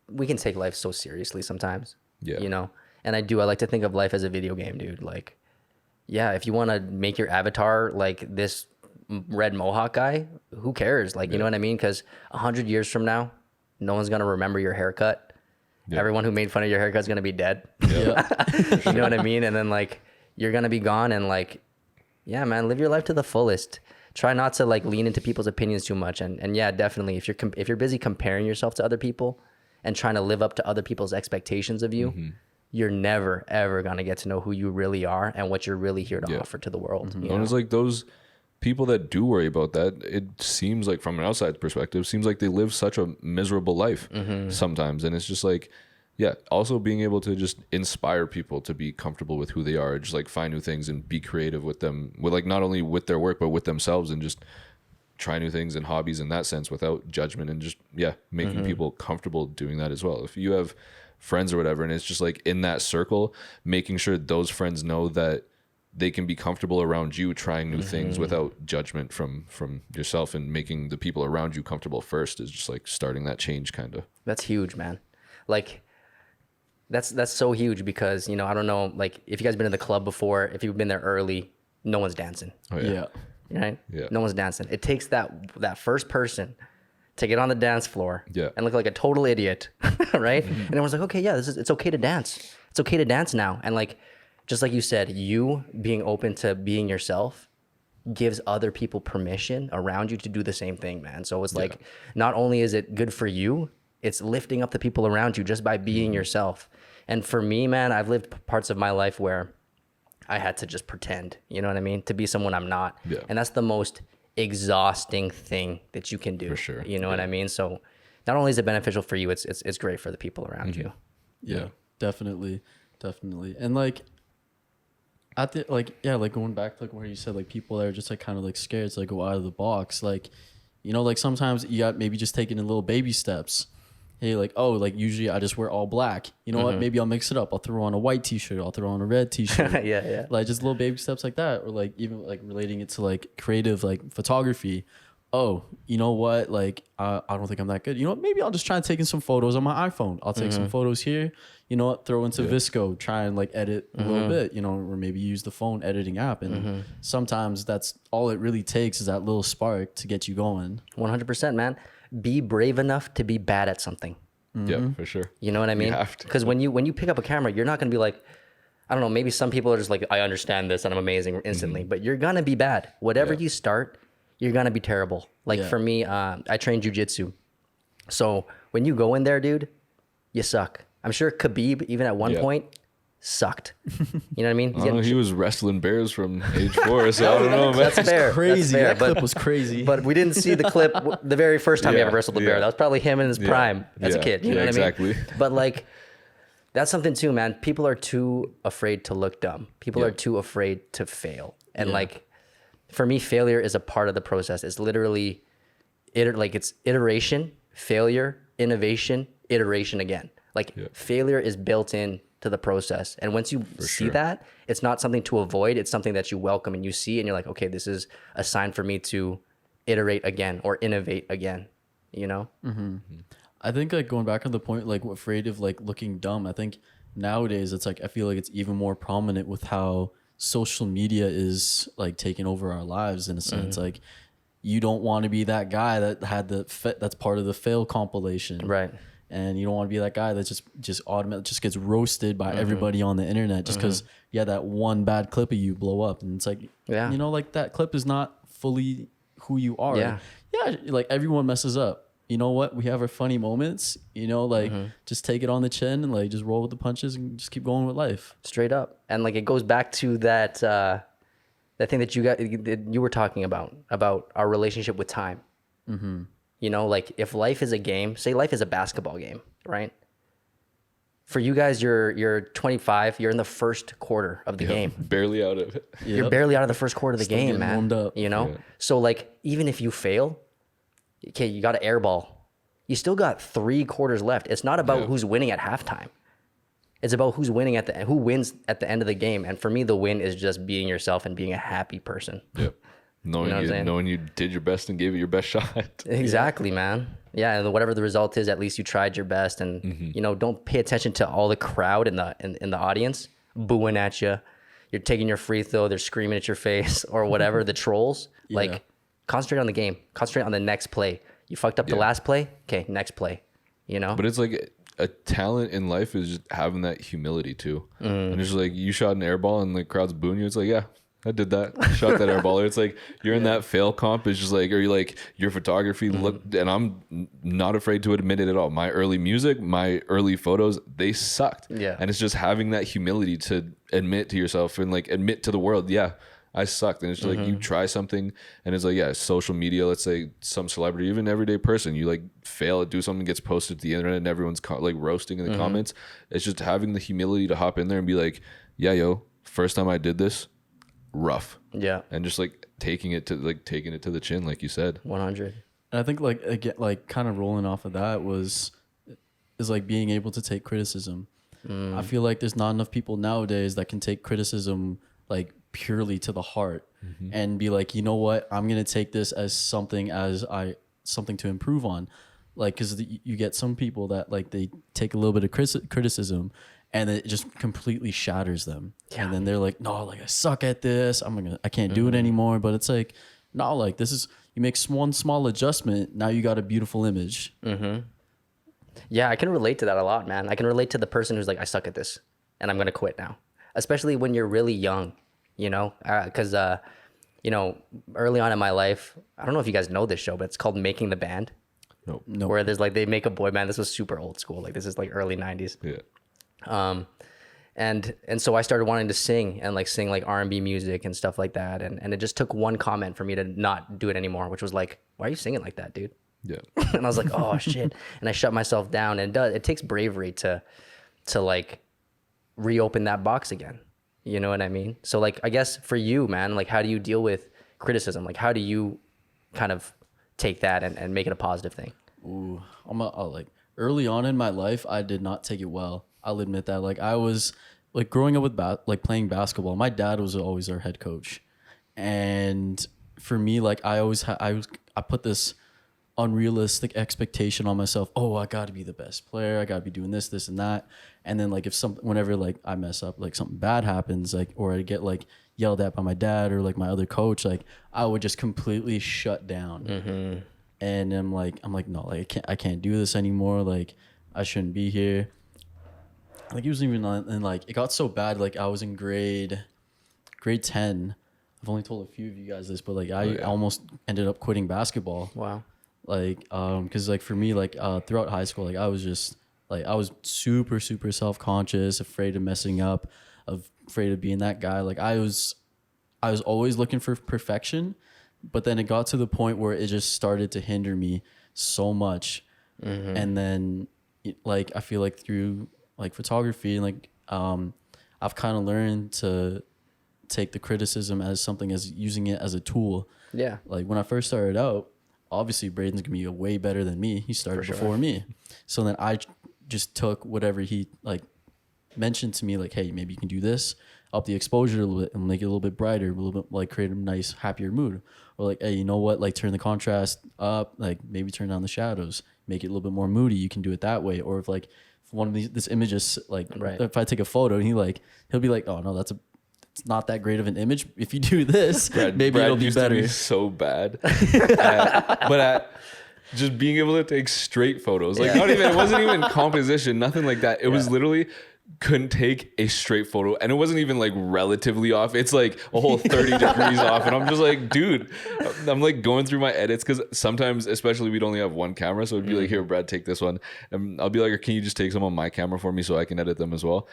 we can take life so seriously sometimes. Yeah. You know? And I like to think of life as a video game, dude. Like, yeah, if you want to make your avatar like this red mohawk guy, who cares? Like, you know what I mean? Because 100 years from now, no one's going to remember your haircut. Yeah. Everyone who made fun of your haircut is going to be dead. Yeah. You know what I mean? And then like, you're going to be gone and like, yeah, man, live your life to the fullest. Try not to like lean into people's opinions too much. And yeah, definitely if you're busy comparing yourself to other people and trying to live up to other people's expectations of you, you're never, ever going to get to know who you really are and what you're really here to offer to the world. You know? And it's like those people that do worry about that, it seems like from an outside perspective, seems like they live such a miserable life sometimes. And it's just like, yeah, also being able to just inspire people to be comfortable with who they are, just like find new things and be creative with them, with like not only with their work, but with themselves, and just try new things and hobbies in that sense without judgment, and just, making people comfortable doing that as well. If you have friends or whatever, and it's just like in that circle, making sure those friends know that they can be comfortable around you trying new things without judgment from yourself, and making the people around you comfortable first is just like starting that change kind of. That's huge, man. Like that's so huge, because, you know, I don't know, like if you guys been in the club before, if you've been there early, no one's dancing. Oh yeah. Right? Yeah. No one's dancing. It takes that first person to get on the dance floor and look like a total idiot, right? And everyone's like, okay, yeah, it's okay to dance. It's okay to dance now. And like, just like you said, you being open to being yourself gives other people permission around you to do the same thing, man. So it's like, not only is it good for you, It's lifting up the people around you just by being yourself. And for me, man, I've lived parts of my life where I had to just pretend, you know what I mean? To be someone I'm not. Yeah. And that's the most exhausting thing that you can do. For sure. You know what I mean? So not only is it beneficial for you, it's great for the people around you. Yeah, definitely. And like at the like going back to like where you said like people are just like kind of like scared to like go out of the box. Like, you know, like sometimes you got maybe just taking in little baby steps. Hey, like, oh, like usually I just wear all black. You know what? Maybe I'll mix it up. I'll throw on a white t-shirt. I'll throw on a red t-shirt. Yeah. Like just little baby steps like that. Or like even like relating it to like creative like photography. Oh, you know what? Like, I don't think I'm that good. You know what? Maybe I'll just try and take in some photos on my iPhone. I'll take some photos here. You know what? Throw into Visco. Try and like edit a little bit, you know, or maybe use the phone editing app. And sometimes that's all it really takes is that little spark to get you going. 100%, man. Be brave enough to be bad at something. Yeah, for sure. You know what I mean? You have to. Because when you pick up a camera, you're not going to be like, I don't know, maybe some people are just like, I understand this and I'm amazing instantly, but you're going to be bad. Whatever you start, you're going to be terrible. Like for me, I train jujitsu. So when you go in there, dude, you suck. I'm sure Khabib, even at one point, sucked. You know what I mean? I don't know, he was wrestling bears from age 4, so I don't know, man. That's fair. Crazy. That's fair. That clip was crazy. But we didn't see the clip the very first time he ever wrestled the bear. Yeah. That was probably him in his prime as a kid. You know what I mean? But like, that's something too, man. People are too afraid to look dumb. People are too afraid to fail. And like, for me, failure is a part of the process. It's literally, it's iteration, failure, innovation, iteration again. Like failure is built in to the process. And once you see that, it's not something to avoid. It's something that you welcome and you see and you're like, okay, this is a sign for me to iterate again or innovate again, you know? I think like going back on the point, like afraid of like looking dumb. I think nowadays it's like, I feel like it's even more prominent with how social media is like taking over our lives in a sense. Like you don't want to be that guy that had that's part of the fail compilation. Right. And you don't want to be that guy that just automatically just gets roasted by everybody on the internet just because that one bad clip of you blow up. And it's like, you know, like that clip is not fully who you are. Yeah, like everyone messes up. You know what? We have our funny moments, you know, like just take it on the chin and like just roll with the punches and just keep going with life. Straight up. And like it goes back to that thing that you were talking about our relationship with time. You know, like if life is a game, say life is a basketball game, right? For you guys, you're 25, you're in the first quarter of the game. Barely out of it. You're barely out of the first quarter of the game, man. warmed up. You know? So like even if you fail, okay, you got to airball. You still got 3 quarters left. It's not about who's winning at halftime. It's about who's winning who wins at the end of the game. And for me, the win is just being yourself and being a happy person. Yep. Knowing you did your best and gave it your best shot. Exactly, man. Yeah, and whatever the result is, at least you tried your best, and you know, don't pay attention to all the crowd in the audience booing at you. You're taking your free throw, they're screaming at your face or whatever. The trolls, like, concentrate on the game, concentrate on the next play. You fucked up the last play, okay, next play. You know. But it's like a talent in life is just having that humility too. And it's just like you shot an air ball and the crowd's booing you. It's like, yeah, I did that. Shot that air baller. It's like you're in that fail comp. It's just like, or you like your photography look, and I'm not afraid to admit it at all. My early music, my early photos, they sucked. Yeah. And it's just having that humility to admit to yourself and like admit to the world, yeah, I sucked. And it's just like you try something and it's like, yeah, social media, let's say some celebrity, even everyday person, you like fail at do something, gets posted to the internet and everyone's like roasting in the comments. It's just having the humility to hop in there and be like, yeah, yo, first time I did this, rough. Yeah. And just like taking it to the chin, like you said. 100. And I think like again, like kind of rolling off of that is like being able to take criticism. I feel like there's not enough people nowadays that can take criticism like purely to the heart and be like, you know what, I'm gonna take this as something to improve on. Like, because you get some people that like they take a little bit of criticism and it just completely shatters them. Yeah. And then they're like, no, like I suck at this. I can't do it anymore. But it's like, no, like this is, you make one small adjustment. Now you got a beautiful image. Yeah, I can relate to that a lot, man. I can relate to the person who's like, I suck at this and I'm going to quit now. Especially when you're really young, you know, because, you know, early on in my life, I don't know if you guys know this show, but it's called Making the Band. No. where there's like they make a boy band. This was super old school. Like this is like early 90s. Yeah. And so I started wanting to sing and like sing like R&B music and stuff like that. And it just took one comment for me to not do it anymore, which was like, why are you singing like that, dude? Yeah. And I was like, oh shit. And I shut myself down. And it takes bravery to like reopen that box again. You know what I mean? So like, I guess for you, man, like how do you deal with criticism? Like how do you kind of take that and make it a positive thing? Ooh, like early on in my life, I did not take it well. I'll admit that. Like I was like growing up with like playing basketball. My dad was always our head coach, and for me, like I always I put this unrealistic expectation on myself. Oh, I got to be the best player. I got to be doing this, and that. And then like whenever like I mess up, like something bad happens, like or I get like yelled at by my dad or like my other coach, like I would just completely shut down. Mm-hmm. And I'm like no, like I can't do this anymore. Like I shouldn't be here. Like it was even and like it got so bad. Like I was in grade 10. I've only told a few of you guys this, but like I almost ended up quitting basketball. Wow. Like because like for me, like throughout high school, like I was just like I was super self-conscious, afraid of messing up, afraid of being that guy. Like I was always looking for perfection, but then it got to the point where it just started to hinder me so much. Mm-hmm. And then like I feel like through like photography and like I've kind of learned to take the criticism as something, as using it as a tool. Yeah. Like when I first started out, obviously Braden's gonna be way better than me. He started before me. So then I just took whatever he like mentioned to me, like, hey, maybe you can do this, up the exposure a little bit and make it a little bit brighter, a little bit like create a nice, happier mood. Or like, hey, you know what? Like turn the contrast up, like maybe turn down the shadows, make it a little bit more moody. You can do it that way. Or if like one of this image is like, if I take a photo and he'll be like, oh no, it's not that great of an image. If you do this, maybe it'll be used better. To be so bad, but at just being able to take straight photos, like it wasn't even composition, nothing like that. It was literally couldn't take a straight photo, and it wasn't even like relatively off. It's like a whole 30 degrees off, and I'm just like, dude, I'm like going through my edits because sometimes, especially, we'd only have one camera, so it'd be like, here, Brad, take this one, and I'll be like, can you just take some on my camera for me so I can edit them as well?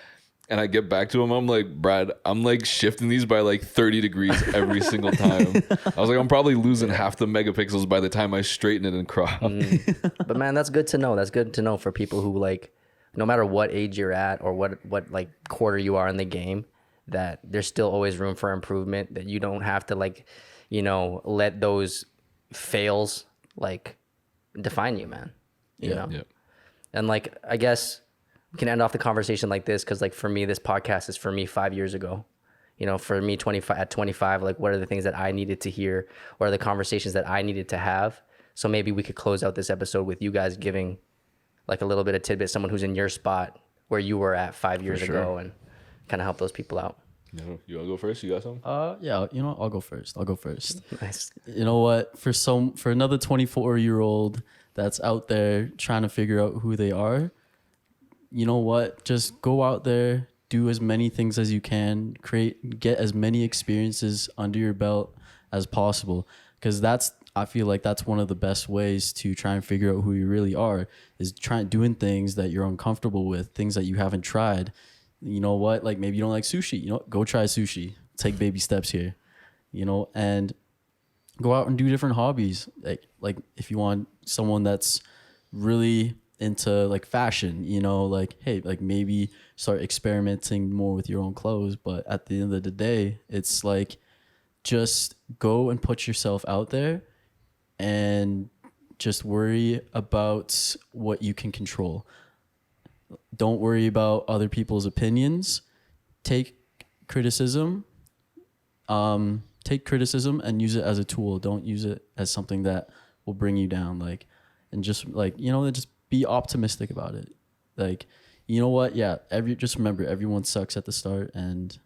And I get back to him, I'm like, Brad, I'm like shifting these by like 30 degrees every single time. I was like, I'm probably losing half the megapixels by the time I straighten it and crop. But man, that's good to know. That's good to know for people who like, no matter what age you're at or what like quarter you are in the game, that there's still always room for improvement, that you don't have to like, you know, let those fails like define you, man. You know? And like, I guess we can end off the conversation like this, because like for me, this podcast is for me 5 years ago. You know, for me, at 25, like what are the things that I needed to hear? What are the conversations that I needed to have? So maybe we could close out this episode with you guys giving like a little bit of tidbit, someone who's in your spot where you were at 5 years ago, and kind of help those people out. You want to go first? You got something? Yeah, you know, I'll go first. Nice. You know what? For another 24-year-old that's out there trying to figure out who they are, you know what? Just go out there, do as many things as you can, get as many experiences under your belt as possible. Because I feel like that's one of the best ways to try and figure out who you really are, is doing things that you're uncomfortable with, things that you haven't tried. You know what? Like maybe you don't like sushi, you know, go try sushi, take baby steps here, you know, and go out and do different hobbies. Like if you want someone that's really into like fashion, you know, like, hey, like maybe start experimenting more with your own clothes. But at the end of the day, it's like, just go and put yourself out there and just worry about what you can control. Don't worry about other people's opinions. Take criticism and use it as a tool. Don't use it as something that will bring you down. Like, and just like, you know, just be optimistic about it. Like, you know what? Yeah. Just remember, everyone sucks at the start, and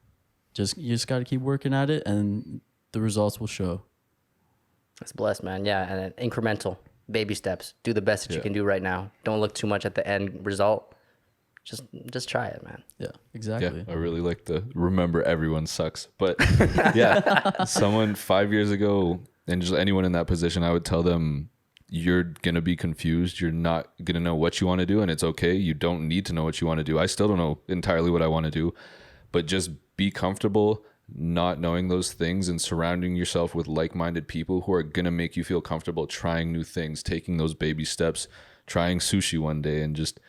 you just got to keep working at it, and the results will show. That's blessed, man. Yeah. And incremental baby steps. Do the best that you can do right now. Don't look too much at the end result. Just try it, man. Yeah, exactly. Yeah, I really like the remember everyone sucks. But yeah, someone 5 years ago, and just anyone in that position, I would tell them, you're going to be confused. You're not going to know what you want to do, and it's okay. You don't need to know what you want to do. I still don't know entirely what I want to do, but just be comfortable not knowing those things and surrounding yourself with like-minded people who are going to make you feel comfortable trying new things, taking those baby steps, trying sushi one day, and just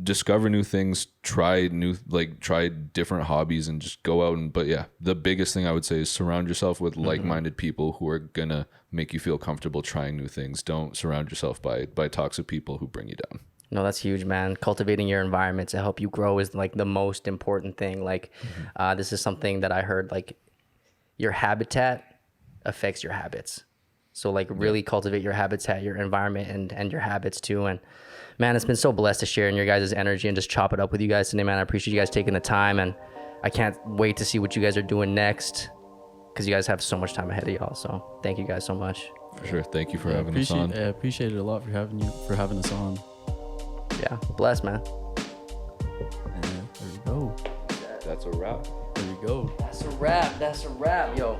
discover new things, try different hobbies, and just go out. And but yeah, the biggest thing I would say is surround yourself with like-minded people who are gonna make you feel comfortable trying new things. Don't surround yourself by toxic people who bring you down. No, that's huge, man. Cultivating your environment to help you grow is like the most important thing. Like, this is something that I heard, like, your habitat affects your habits. So like really cultivate your habitat, your environment, and your habits too. And man, it's been so blessed to share in your guys' energy and just chop it up with you guys today, man. I appreciate you guys taking the time, and I can't wait to see what you guys are doing next, because you guys have so much time ahead of y'all. So thank you guys so much. For sure. Thank you for having us on. I appreciate it a lot for having us on. Yeah, bless, man. And there we go. That's a wrap. There we go. That's a wrap, yo.